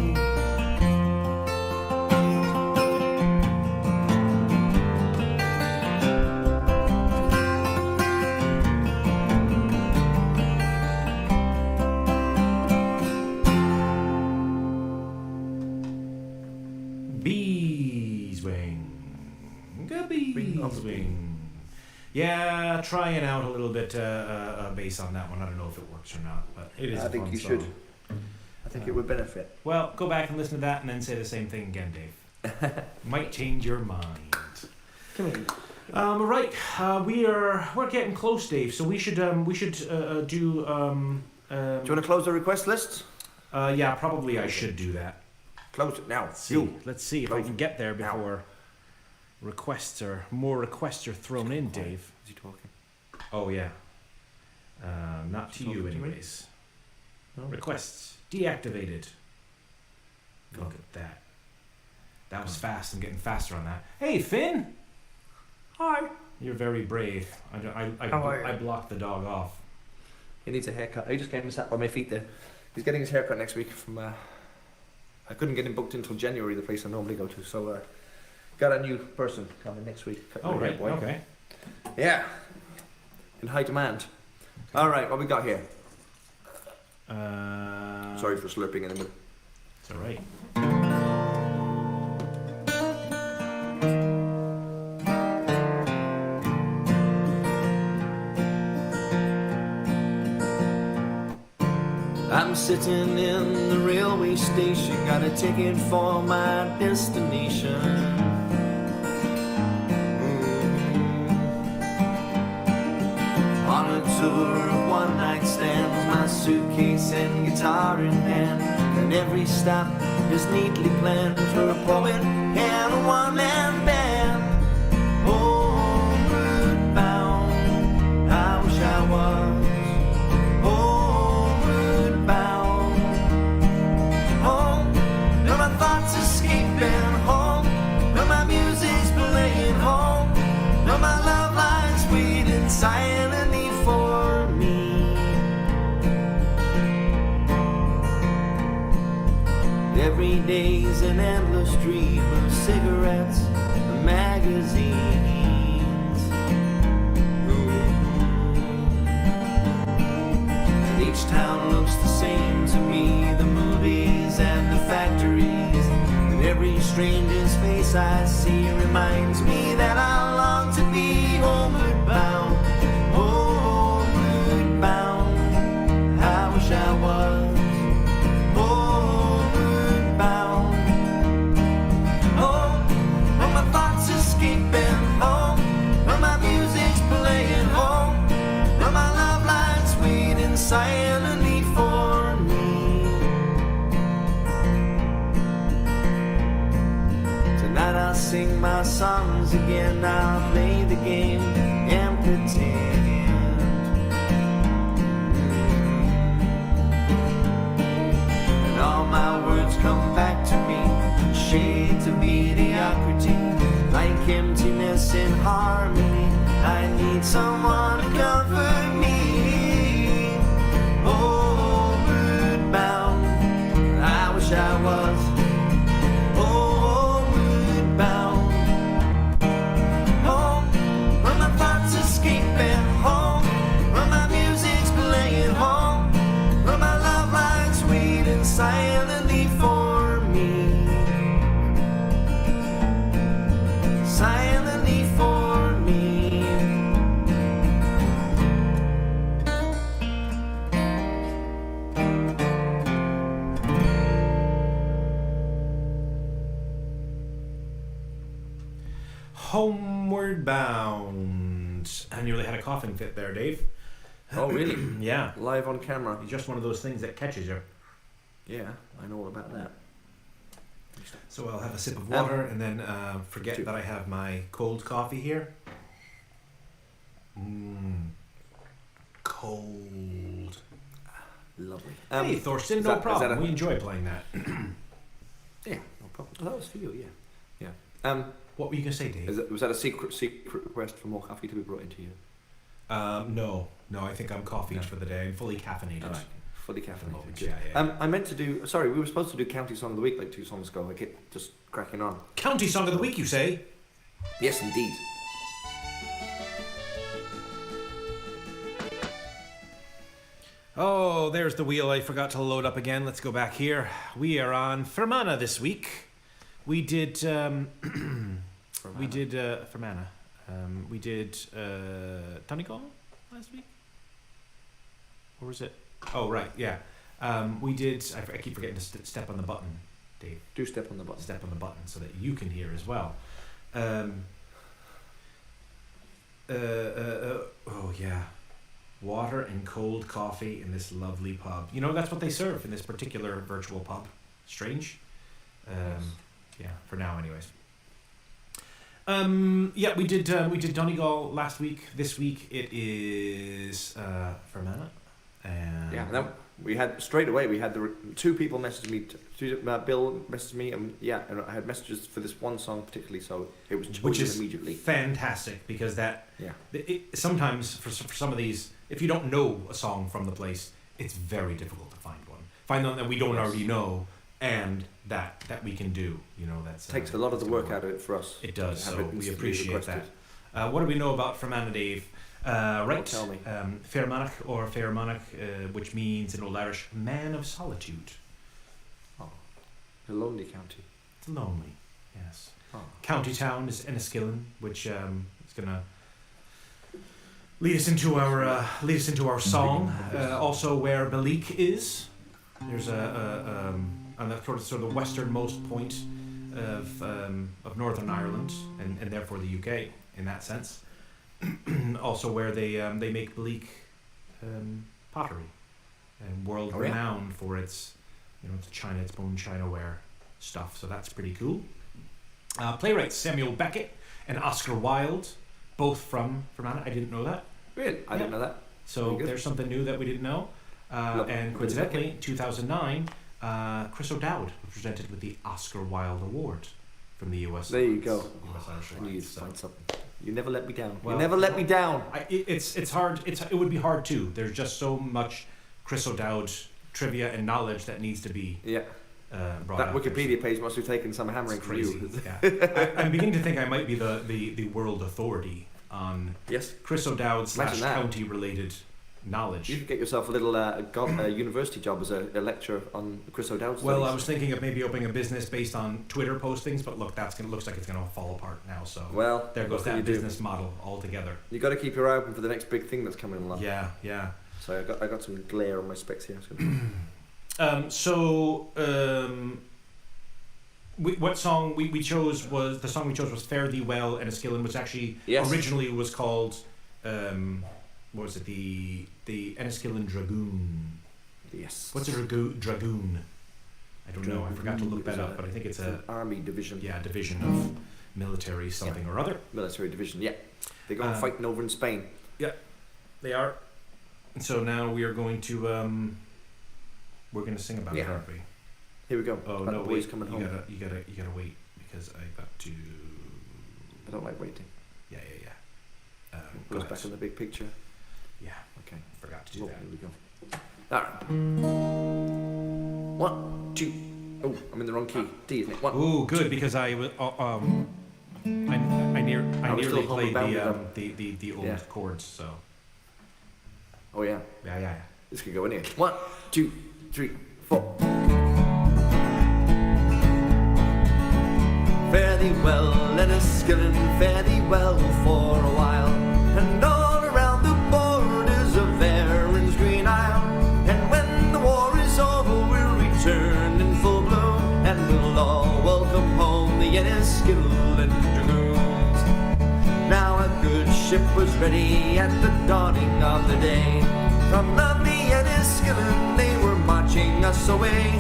Beeswing. Yeah, trying out a little bit bass on that one. I don't know if it works or not, but it is. I think you should. I think it would benefit. Well, go back and listen to that, and then say the same thing again, Dave. Might change your mind. Come here. Right, we're getting close, Dave. So we should do. Do you want to close the request list? Yeah, probably I should do that. Close it now. Let's see if I can get there before more requests are thrown in, Dave. Is he talking? Oh yeah. Not to you, anyways. Requests deactivated. Look at that. That was fast. I'm getting faster on that. Hey, Finn. Hi. You're very brave. I blocked the dog off. He needs a haircut. I just came and sat by my feet there. He's getting his haircut next week from. I couldn't get him booked until January, the place I normally go to. So, got a new person coming next week. Oh right. Okay. Yeah. In high demand. All right. What we got here? Sorry for slurping in the middle. It's all right. I'm sitting in the railway station, got a ticket for my destination. On a tour of one-night stands, my suitcase and guitar in hand, and every stop is neatly planned for a poet and a one-man band. Homeward bound, I wish I was. Homeward bound, home, now my thoughts escaping home, now my music's playing home, now my love lies waiting silently for me. Every day's an endless dream of cigarettes and magazines. And each town looks the same to me, the movies and the factories. And every stranger's face I see reminds me that I long to be homeward bound. Homeward bound, I wish I was. Homeward bound, home, where my thoughts escaping home, where my music's playing home, where my love lies waiting silently for me. Tonight I'll sing my songs again, I'll play the game and pretend. And all my words come back to me, shades of mediocrity, like emptiness in harmony. I need someone to comfort me. Homeward bound, I wish I was. Homeward bound, home, where my thoughts escaping home, where my music's playing home, where my love lies waiting silently for me. Silently for me. Homeward Bound. I nearly had a coughing fit there, Dave. Oh, really? Yeah. Live on camera. It's just one of those things that catches you. Yeah, I know all about that. So I'll have a sip of water and then forget Two. that I have my cold coffee here. Cold. Lovely. Hey, Thorsten, is no that- is problem. that a- We enjoy playing that. Yeah, no problem. Oh, that was for you, yeah. Yeah. What were you going to say, Dave? Was that a secret request for more coffee to be brought into you? No, I think I'm coffeeed No. for the day. I'm fully caffeinated. All right. Fully caffeinated. moment, Good. yeah. I meant to do. Sorry, we were supposed to do County Song of the Week like 2 songs ago. I kept just cracking on. County Song of the Week, you say? Yes, indeed. Oh, there's the wheel I forgot to load up again. Let's go back here. We are on Fermanagh this week. We did Fermanagh. We did Donegal last week? Or was it? Oh, right, yeah. We did, I keep forgetting to step on the button, Dave. Do step on the button. Step on the button so that you can hear as well. Oh, yeah. Water and cold coffee in this lovely pub. You know, that's what they serve in this particular virtual pub. Strange. Yeah, for now anyways. Yeah, we did Donegal last week. This week it is Fermanagh. And Yeah, no, we had straight away. We had the 2 people message me. Bill messaged me, and and I had messages for this one song particularly, so it was chosen which is immediately. fantastic because that Yeah, sometimes for some of these, if you don't know a song from the place, it's very difficult to find one. Find one that we don't already know and that we can do. You know, that's takes a lot of the that's work gonna out of it for us. It does, to have so it we instantly appreciate requested. that. What do we know about Fermanagh, Dave? Right, tell me. Fermanagh or Fermanagh, which means in Old Irish, man of solitude. Oh, a lonely county. It's lonely, yes. Oh. County town is Enniskillen, which is gonna lead us into our song. Also, where Balik is. There's on the sort of the westernmost point of Northern Ireland and therefore the UK in that sense. Also, where they make Balik pottery, and world renowned for its its bone chinaware stuff. So that's pretty cool. Playwrights Samuel Beckett and Oscar Wilde, both from Fermanagh. I didn't know that. Really? I didn't know that. So Very good. there's something new that we didn't know. And coincidentally, 2009, Chris O'Dowd was presented with the Oscar Wilde Award from the US. There you go. US Irish I knew you'd Alliance, so. find something. You never let me down. Well, you never let me down. It's hard. It would be hard too. There's just so much Chris O'Dowd trivia and knowledge that needs to be Yeah. brought That out. Wikipedia page must have taken some It's hammering from crazy. you. Yeah. I'm beginning to think I might be the world authority on Yes. Chris O'Dowd / Imagine that. county related knowledge. You could get yourself a little university job as a lecturer on Chris O'Dowd. Well, I studies. was thinking of maybe opening a business based on Twitter postings, but look, looks like it's going to fall apart now. So Well, there goes what can that you do? business model altogether. You got to keep your eye open for the next big thing that's coming along. Yeah, yeah. So I got some glare on my specs here. What song we chose was Fare Thee Well and Enniskillen, which actually Yes. originally was called what was it, the Enniskillen Dragoon. Yes. What's a dragoon? I don't know. I forgot to look that Dragoon up, but I think it's an a army division. division of military something or other. Military division. Yeah. They go Uh, fighting over in Spain. They are. And so now we are going to we're going to sing about it, Yeah. aren't we? Here we go. Oh That no, boy's wait. coming You home. gotta wait because I got to. I don't like waiting. Yeah. Goes Go back ahead. in the big picture. Yeah, Okay. forgot to do Oh, that. here we go. Alright. 1, 2. Oh, I'm in the wrong key. D, isn't it? 1. Ooh, good because I was I Are we nearly still played homebound the old Yeah. chords. So Oh yeah. yeah. This could go in here. 1, 2, 3, 4. fairly well, Enniskillen fairly well for a while. And all around the borders of Erin's Green Isle. And when the war is over, we'll return in full bloom, and we'll all welcome home the Enniskillen Dragoons. Now a good ship was ready at the dawning of the day. From lovely Enniskillen they were marching us away.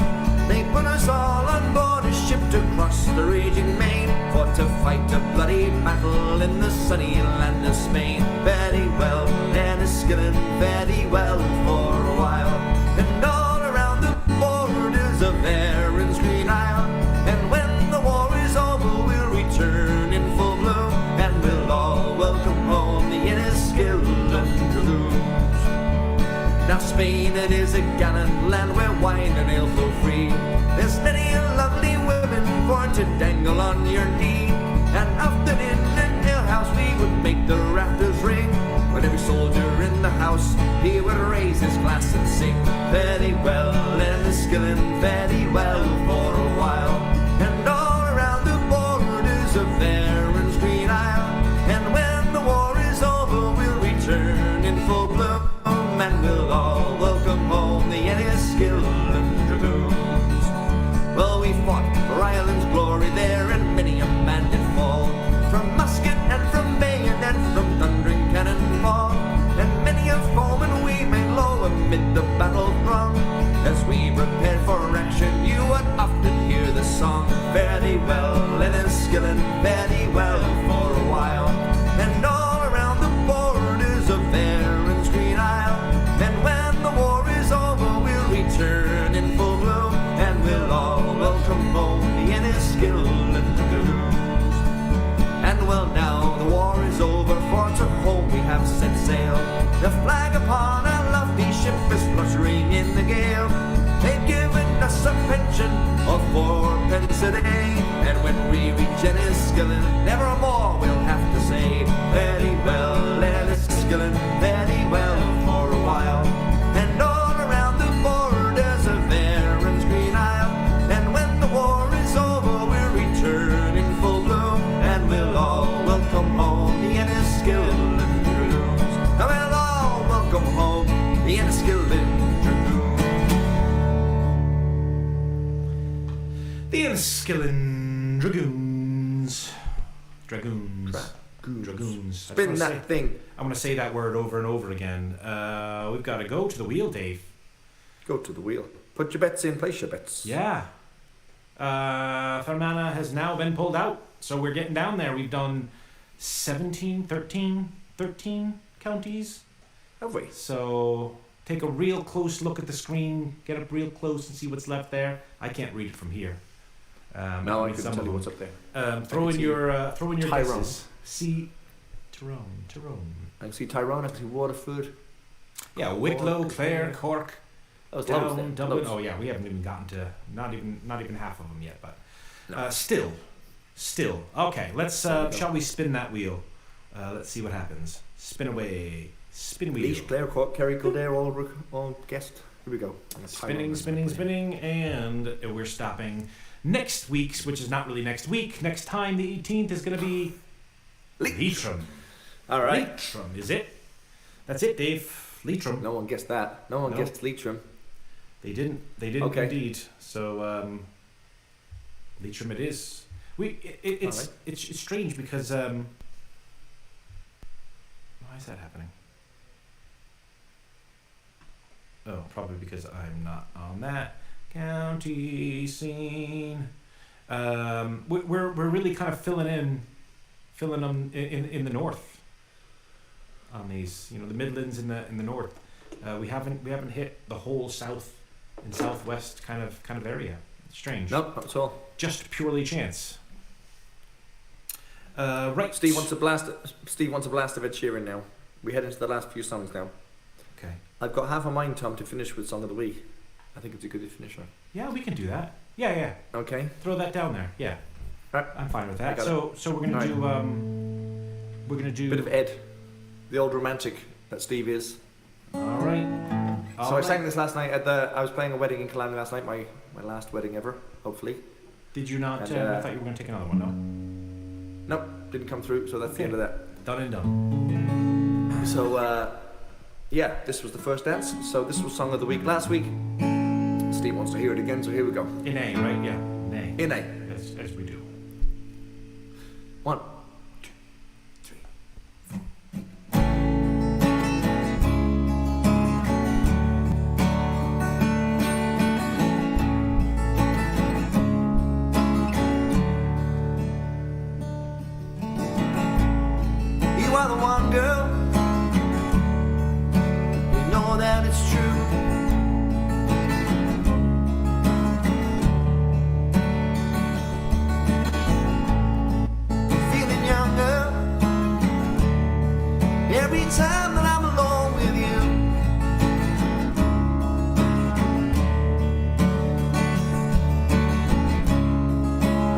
They put us all on board a ship to cross the raging main, for to fight a bloody battle in the sunny land of Spain. Very well, Enniskillen, very well for a while. And all around the borders of Erin's Green Isle. And when the war is over, we'll return in full bloom, and we'll all welcome home the Enniskillen Dragoons. Now Spain, it is a gallant land where wine and ale flow free. There's many lovely women for to dangle on your knee. And often in an alehouse we would make the rafters ring, when every soldier in the house, he would raise his glass and sing. Very well, Enniskillen, very well for a while. And all around the borders of Erin's Green Isle. And when the war is over, we'll return in full bloom, and we'll all welcome home the Enniskillen Dragoons. Well, we fought for Ireland's glory there, and many a man did fall, from musket and from bayonet, from thundering cannonball. And many a foeman we made low amid the battle throng. As we prepared for action, you would often hear the song. Very well, Enniskillen, very well for a while. And all around the borders of Erin's Green Isle. And when the war is over, we'll return in full bloom, and we'll all welcome home the Enniskillen Dragoons. And well, now the war is over, for to home we have set sail. The flag upon our lovely ship is fluttering in the gale. They've given us a pension of 4 pence a day, and when we reach Enniskillen, nevermore we'll have to say, very well, Enniskillen, very well for a while. And all around the borders of Erin's Green Isle. And when the war is over, we'll return in full bloom, and we'll all welcome home the Enniskillen Dragoons. And we'll all welcome home the Enniskillen Dragoons. The Enniskillen Dragoons. Dragoons. Dragoons. Spin that thing. I'm going to say that word over and over again. We've got to go to the wheel, Dave. Go to the wheel. Put your bets in, place your bets. Yeah. Fermanagh has now been pulled out, so we're getting down there. We've done 13 counties. Have we? So take a real close look at the screen, get up real close and see what's left there. I can't read it from here. No, I couldn't tell you what's up there. Throw in your Tyrone. guesses. See Tyrone. I can see Tyrone, I can see Waterford. Yeah, Wicklow, Cork, Clare, yeah. Cork, That was loads Down, there. Dublin. Loads. Oh yeah, we haven't even gotten to not even half of them yet, but No. still. Okay, let's There we go. shall we spin that wheel? Let's see what happens. Spin away. Spin wheel. Laois, Clare, Cork, Kerry, Kildare, all guessed. Here we go. Spinning, and we're stopping. Next week's, which is not really next week, next time, the 18th, is going to be Leitrim. All right. Leitrim, is it? That's it, Dave. Leitrim. No one guessed that. No one No. guessed Leitrim. They didn't Okay. indeed. So, Leitrim it is. It's All right. it's strange because why is that happening? Oh, probably because I'm not on that county scene. We're really kind of filling them in the north on these, the Midlands in the north. We haven't hit the whole south and southwest kind of area. It's strange. No, not at all. Just purely chance. Right. Steve wants a blast of Ed Sheeran now. We head into the last few songs now. Okay. I've got half a mind, Tom, to finish with Song of the Week. I think it's a good finisher. Yeah, we can do that. Yeah. Okay. Throw that down there. Yeah. Right. I'm fine with that. I got So we're gonna Right. do we're gonna do Bit of Ed, the old romantic that Steve is. All right. So I sang this last night I was playing a wedding in Killarney last night, my last wedding ever, hopefully. Did you not? And, I thought you were gonna take another one. No. Nope, didn't come through, so that's the end of that. Done and done. So, yeah, this was the first dance. So this was Song of the Week last week. Steve wants to hear it again, so here we go. In A, right? Yeah. In A. In A. As we do. 1, 2, 3. You are the one girl. You know that it's true. Feeling younger every time that I'm alone with you.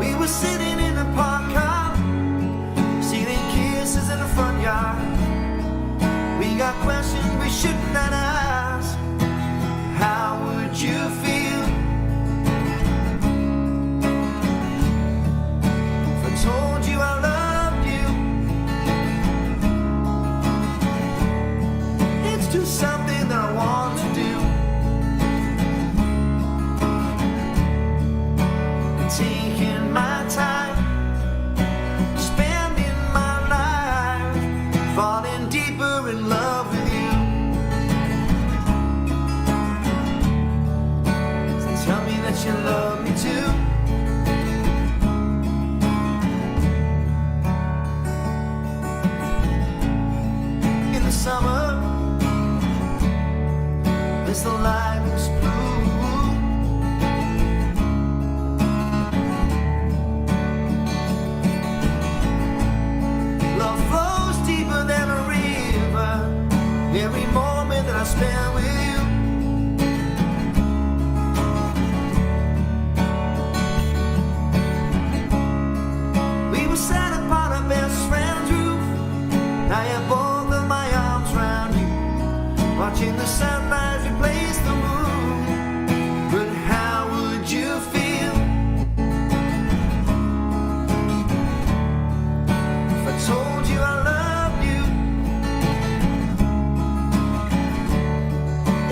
We were sitting in a park car, stealing kisses in the front yard. We got questions we shouldn't have asked. How would you feel if I told you I loved you? It's just something that I want to do. Taking my time, spending my life, falling deeper in love with you. So tell me that you love me too. In the summer, as the light is blue, love flows deeper than a river. Every moment that I spend with you. We were sat upon our best friend's roof. I had both of my arms around you, watching the sunrise replace the moon. But how would you feel if I told you I loved you?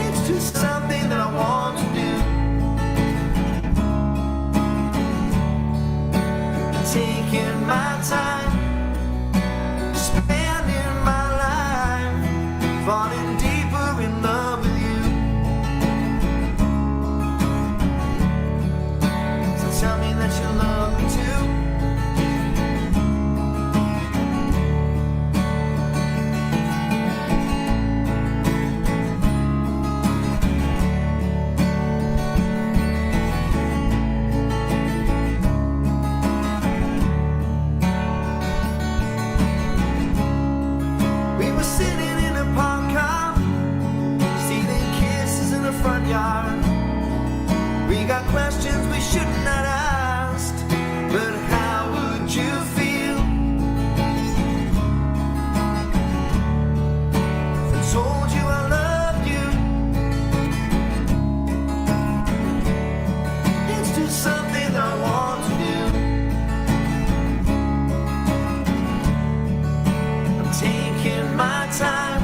It's just something that I want to do. Taking my time, spending my life, falling deeper in love with you. So tell me that you love me too. We were sitting in a park car, stealing kisses in the front yard. We got questions we shouldn't have asked. But how would you feel if I told you I loved you? It's just something I want to do. I'm taking my time,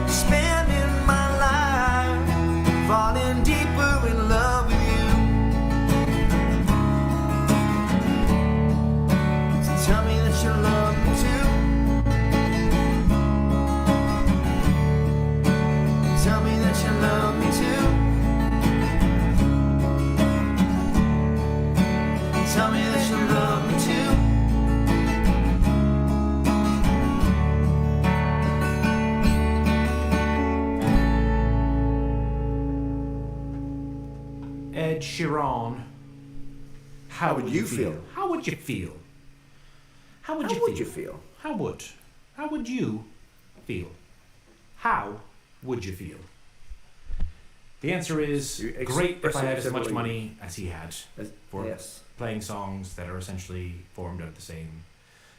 spending my life, falling deeper in love with you. So tell me that you love me too. Tell me that you love me too. Tell me that you love me too. Ed Sheeran. How would you feel? How would you feel? How would you feel? How would you feel? How would you feel? The answer is You great if I had as much expressively- money as he had for Yes. playing songs that are essentially formed out of the same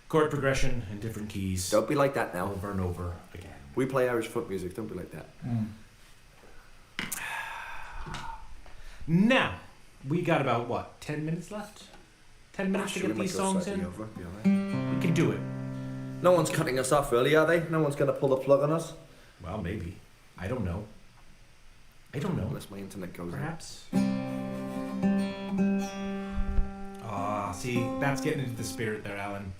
chord progression in different keys Don't be like that now. over and over again. We play Irish folk music. Don't be like that. Now, we got about, what, 10 minutes left? 10 minutes to Sure, get we these might go songs slightly in? over, be alright. We can do it. No one's cutting us off early, are they? No one's going to pull the plug on us? Well, maybe. I don't know. Unless my internet goes out. Perhaps. Ah, see, that's getting into the spirit there, Alan.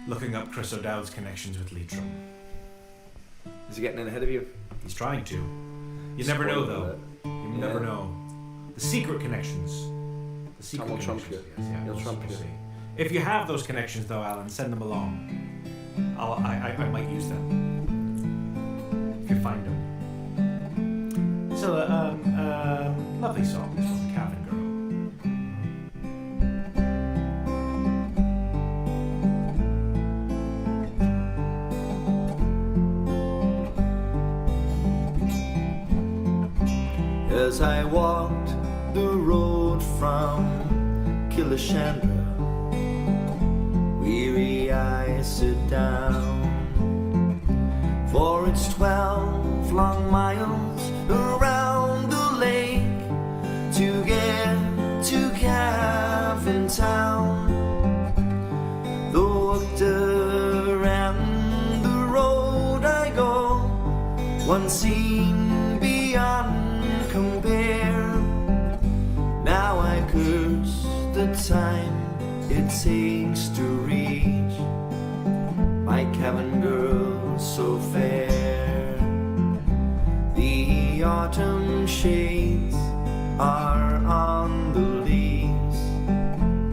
Looking up Chris O'Dowd's connections with Leitrim. Is he getting in ahead of you? He's trying to. You never know, Spoiler though. alert. You never Yeah. know. The secret connections. The secret Tom will trump connections. you. Yes, yeah, He'll we'll trump see. you. If you have those connections, though, Alan, send them along. I might use them. If you find them. So, lovely song. This one, Cabin Girl. As I walked the road from Killashandra, weary I sit down, for it's 12 long miles around the lake to get to Cavan Town. Though around the road I go, one scene beyond compare. Now I curse the time it takes to reach my Cavan girl so fair. The autumn shades are on the leaves,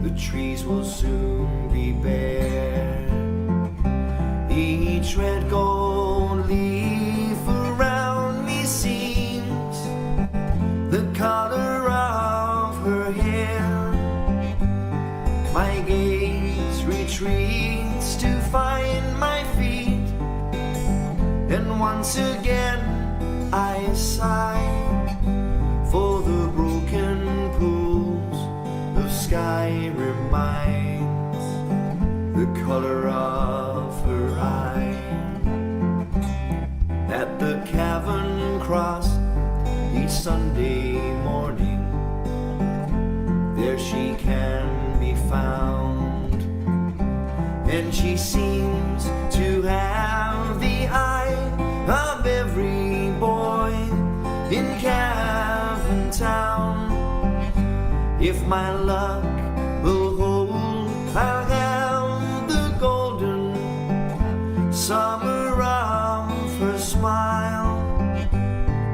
the trees will soon be bare. Each red gold leaf around me seems the color of her hair. My gaze retreats to find my feet, and once again I sigh for the broken pools of sky reminds the color of her eye. At the Cavan Cross each Sunday morning, there she can be found, and she seems to have the eye of every boy in Cavan Town. If my luck will hold, I'll have the golden summer of her smile,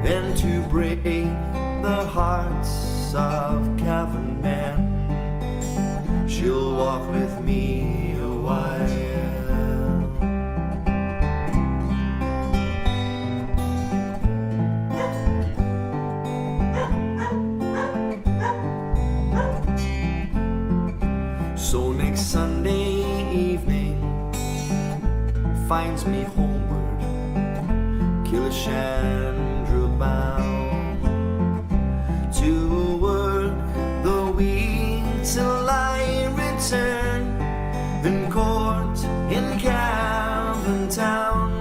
and to break the hearts of Cavan men, she'll walk with me a while. So next Sunday evening finds me homeward, Killashandra bound, to work the week till I return, then court in Cavan Town.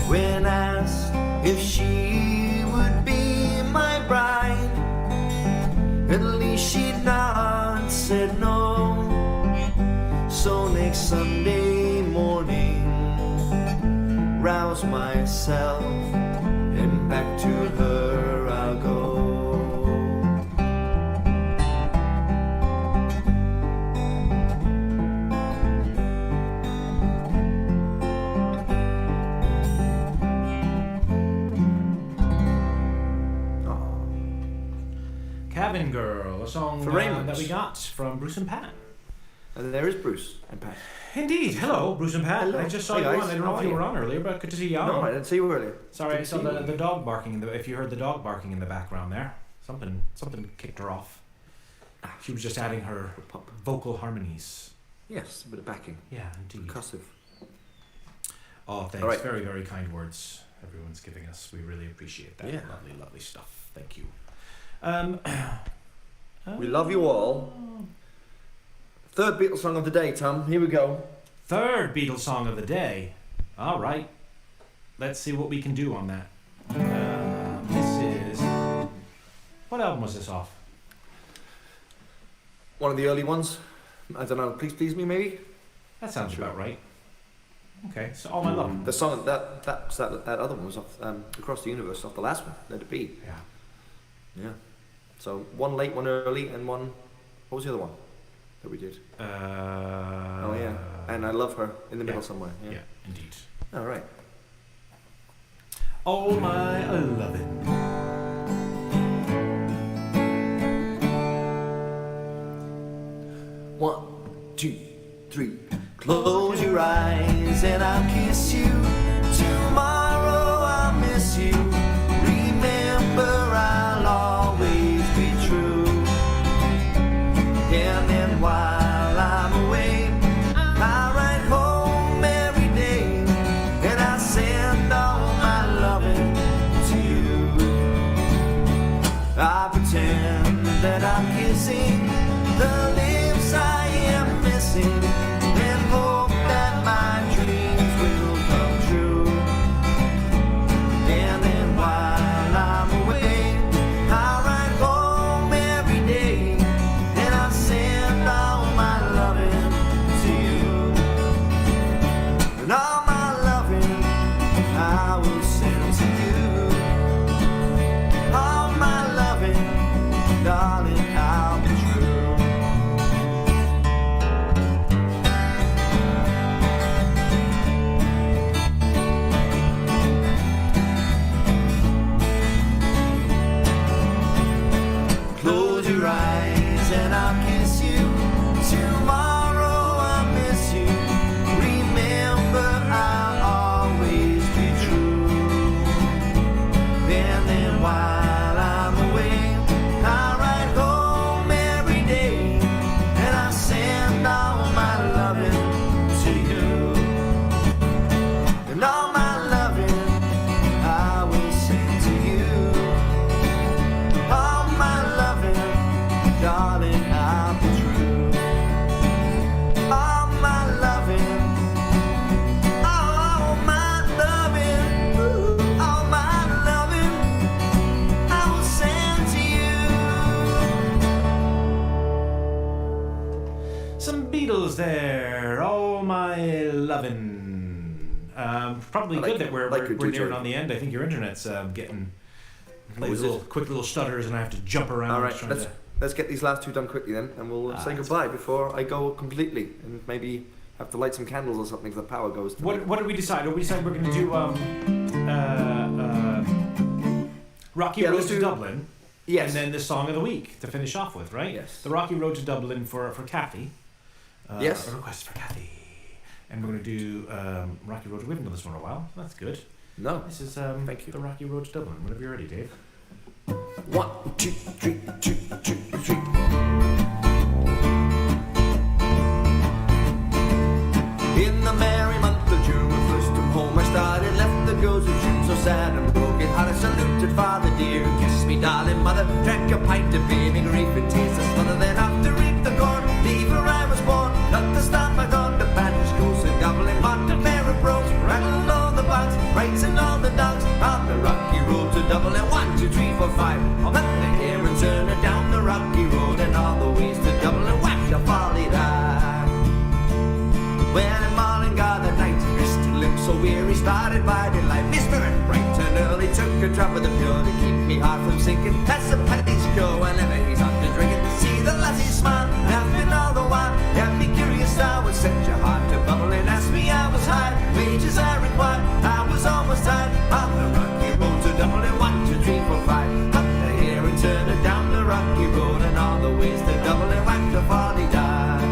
When asked if she would be my bride, at least she'd not said no. So next Sunday morning, rouse myself, and back to her I'll go. Cabin Girl, a song For Raymond. that we got from Bruce and Pat. And there is Bruce and Pat. Indeed. Hello, Bruce and Pat. Hello. I just saw Hey, you guys. on. I don't know How if are you you? were on earlier, but good to see you on. No, I didn't see you earlier. Sorry, I Didn't saw see you the earlier. dog barking if you heard the dog barking in the background there. Something kicked her off. She was just adding her Pup. vocal harmonies. Yes, a bit of backing. Yeah, indeed. Percussive. Oh, thanks. All right. Very, very kind words everyone's giving us. We really appreciate that. Yeah. Lovely, lovely stuff. Thank you. We love you all. Third Beatles song of the day, Tom. Here we go. Third Beatles song of the day. All right. Let's see what we can do on that. This is... What album was this off? one of the early ones. I don't know. Please Me, maybe. That sounds about right. Okay, so All My Love. The song that other one was off Across the Universe, off the last one. Let It Be. Yeah. Yeah. So one late, one early, and one. What was the other one that we did? Oh yeah, and I Love Her in the middle somewhere. Yeah, indeed. All right. All My Lovin'. 1, 2, 3. Close your eyes and I'll kiss you. Tomorrow I'll miss you. Remember I'll always be true. And then while I'm away, I'll write home every day, and I'll send all my loving to you. I pretend that I'm kissing the lips I am missing, and hope that my dreams will come true. And then while I'm away, I'll write home every day, and I'll send all my loving to you. And all my loving I will send to you. All my loving, darling, I'll be true. Close your eyes and I'll kiss you. Tomorrow I'll miss you. Remember I'll always be true. And then while I'm away, I'll write home every day, and I'll send all my loving to you. And all my loving I will send to you. All my loving, darling, I'll be true. All my loving, all my loving, ooh, all my loving, I will send to you. Some Beatles there. All My Lovin'. Probably I like good that it. we're Like your nearing DJ. on the end. I think your internet's getting like is little it? quick little stutters, and I have to jump around. All right, trying let's get these last two done quickly then, and we'll say that's goodbye before I go completely, and maybe have to light some candles or something if the power goes. What did we decide? Did we decide we're going to do Rocky Yeah, Road let's to do- Dublin, Yes. and then the song of the week to finish off with, right? Yes. The Rocky Road to Dublin for Kathy. Yes. A request for Kathy. And we're going to do Rocky Road to. We haven't done this one in a while. That's good. No. This is Thank you. the Rocky Road to Dublin. Whenever you're ready, Dave. 1, 2, 3, 2, 2, 3. In the merry month of June, when first from home I started, left the girls of June so sad and broken. Had I saluted father dear, kissed me darling mother, drank a pint of beer, me grief and tears to smother. Then after reap the corn, leave where I was born, cut the stamp I got the bandage goes and gobbling, bought a pair of bros, rattled all the bags, rights and all the dogs, on the Rocky Road to Dublin. 1, 2, 3, 4, 5. I'll let the hair and turn it down the Rocky Road and all the ways to Dublin. Whack the folly down. When Marlin got the night, missed limbs so weary, started by daylight. Me spirit bright and early, took a drop of the pure to keep me heart from sinking. That's a penny's cure whenever he's on to drinking. See the lassie smile, laughing all the while. Have me curious, I would set your heart to bubble and ask me I was high. Wages I required, I was almost tired. On the Rocky Road to Dublin, 1, 2, 3, 4, 5. Cut the hair and turn it down the Rocky Road and all the ways to Dublin, whack the folly down.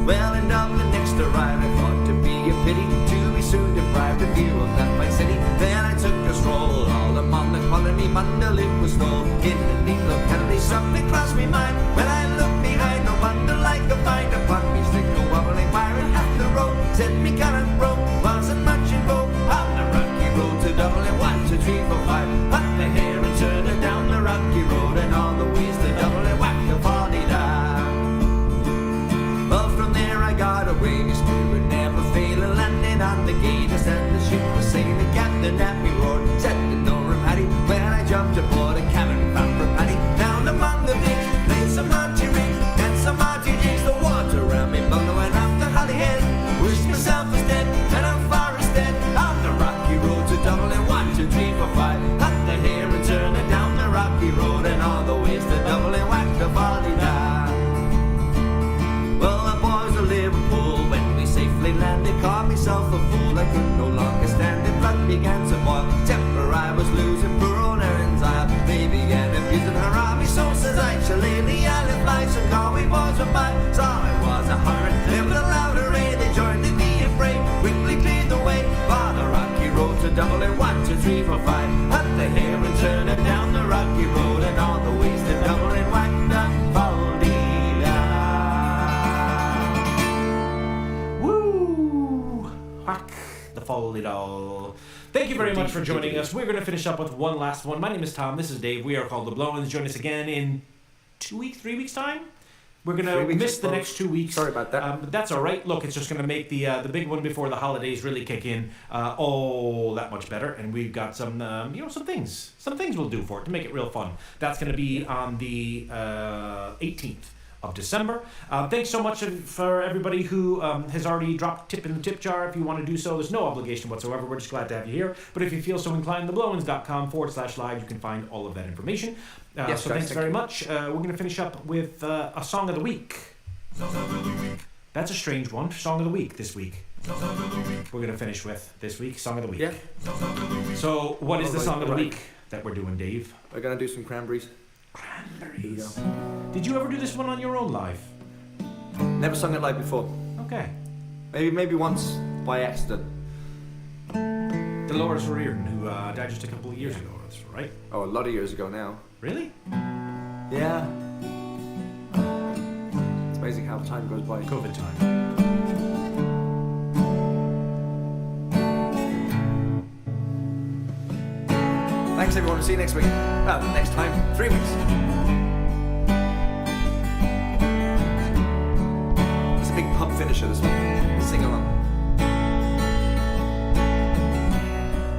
Well, in Dublin next arrived, I thought to be a pity to be soon deprived of view of that fine city. Then I took a stroll, all among the colony, Mundalip was full. In the neat locality, something crossed me mind. When I looked behind, no wonder like a find upon me, stick a wobbling pirate half the road. Said me current road wasn't much in vogue. On the Rocky Road to Dublin, 1, 2, 3, 4, 5. Cut the hair and turn it down the Rocky Road and all the ways to Dublin, whack the folly down. Well, from there I got away, my spirit never failing, landed on the gate, just as the ship was sailing. Captain Happy roared, said to Norham Hattie, when I jumped aboard a cabin bound for Paddy, down among the big, played some waist, the double and whack the volley down. Well, the boys of Liverpool, when we safely landed, called myself a fool. I could no longer stand it, blood began to boil. Temper I was losing, poor old Erin's eye. They began abusing her army, so says I shall lay the island flights and call we boys were by. So I was a hurry, and with a louder ray, they joined in the affray. Quickly cleared the way, for the rocky road to double and 1, 2, 3, 4, 5. Up the hill and turning down the rocky road, and all the ways to double and whack the Woo! Whack the folly-doll. Thank you very much for joining us. We're going to finish up with one last one. My name is Tom. This is Dave. We are called The Blow-Ins. Join us again in 2 weeks, 3 weeks' time. We're going to miss the next 2 weeks. Sorry about that. But that's all right. Look, it's just going to make the big one before the holidays really kick in that much better. And we've got some some things we'll do for it to make it real fun. That's going to be on the 18th of December. Thanks so much for everybody who has already dropped tip in the tip jar. If you want to do so, there's no obligation whatsoever. We're just glad to have you here. But if you feel so inclined, theblowins.com/live, you can find all of that information. Yes, so thanks very much. We're going to finish up with a Song of the Week. That's a strange one. Song of the Week this week. We're going to finish with this week, Song of the Week. Yeah. So what is the Song of the Right. Week that we're doing, Dave? We're gonna do some cranberries. Cranberries. Did you ever do this one on your own live? Never sung it live before. Okay. Maybe once by accident. Dolores O'Riordan, who died just a couple of years ago, that's right? Oh, a lot of years ago now. Really? Yeah. It's amazing how time goes by. COVID time. Thanks everyone. See you next week. Well, next time, 3 weeks. It's a big pub finisher this one. Sing along.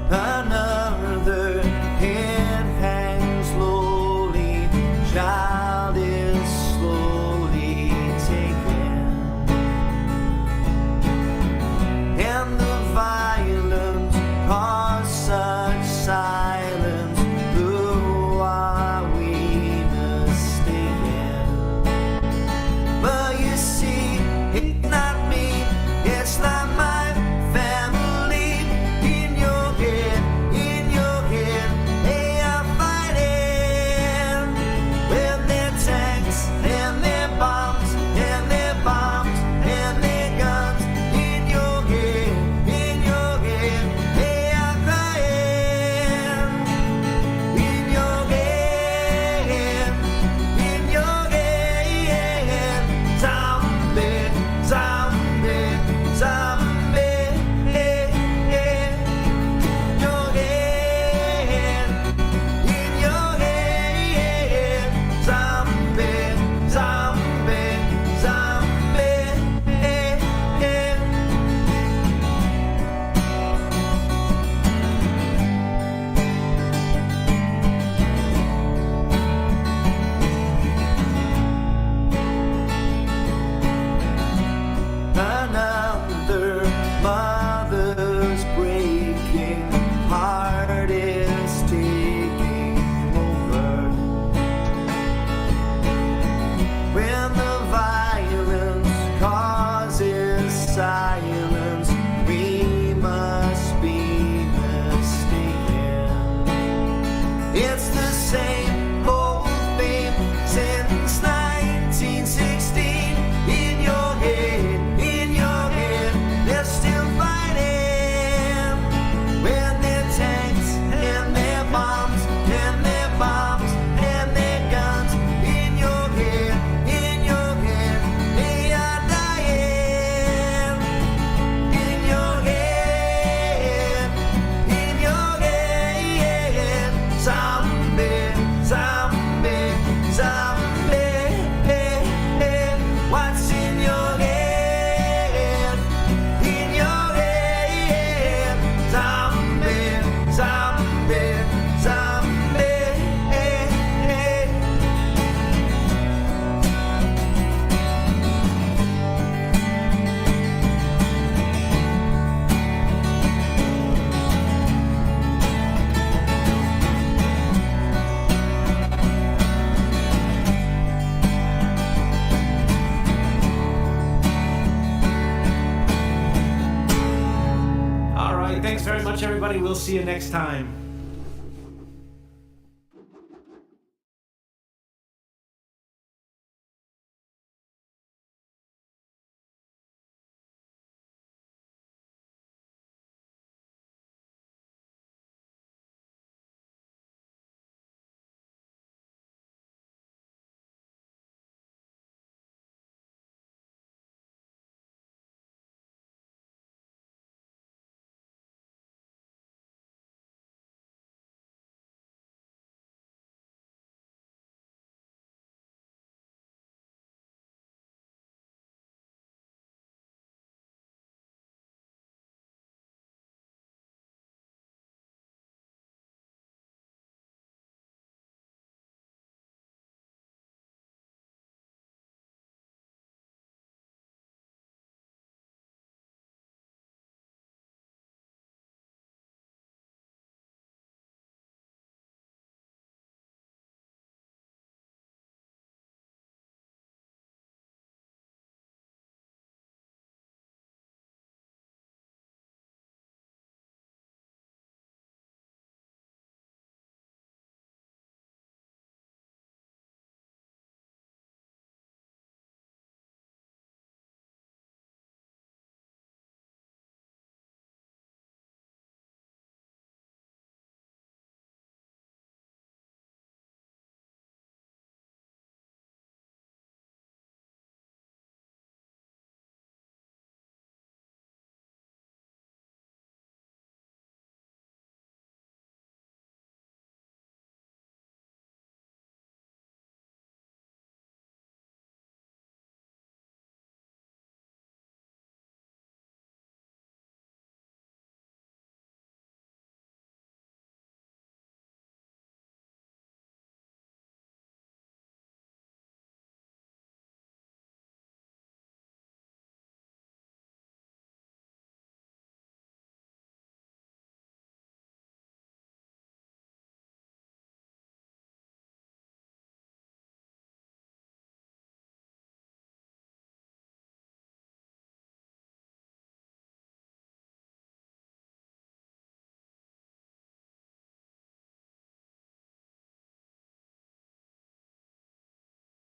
Another hand hangs slowly, child is slowly taken, and the violence caused such silence. Who are we much, everybody. We'll see you next time.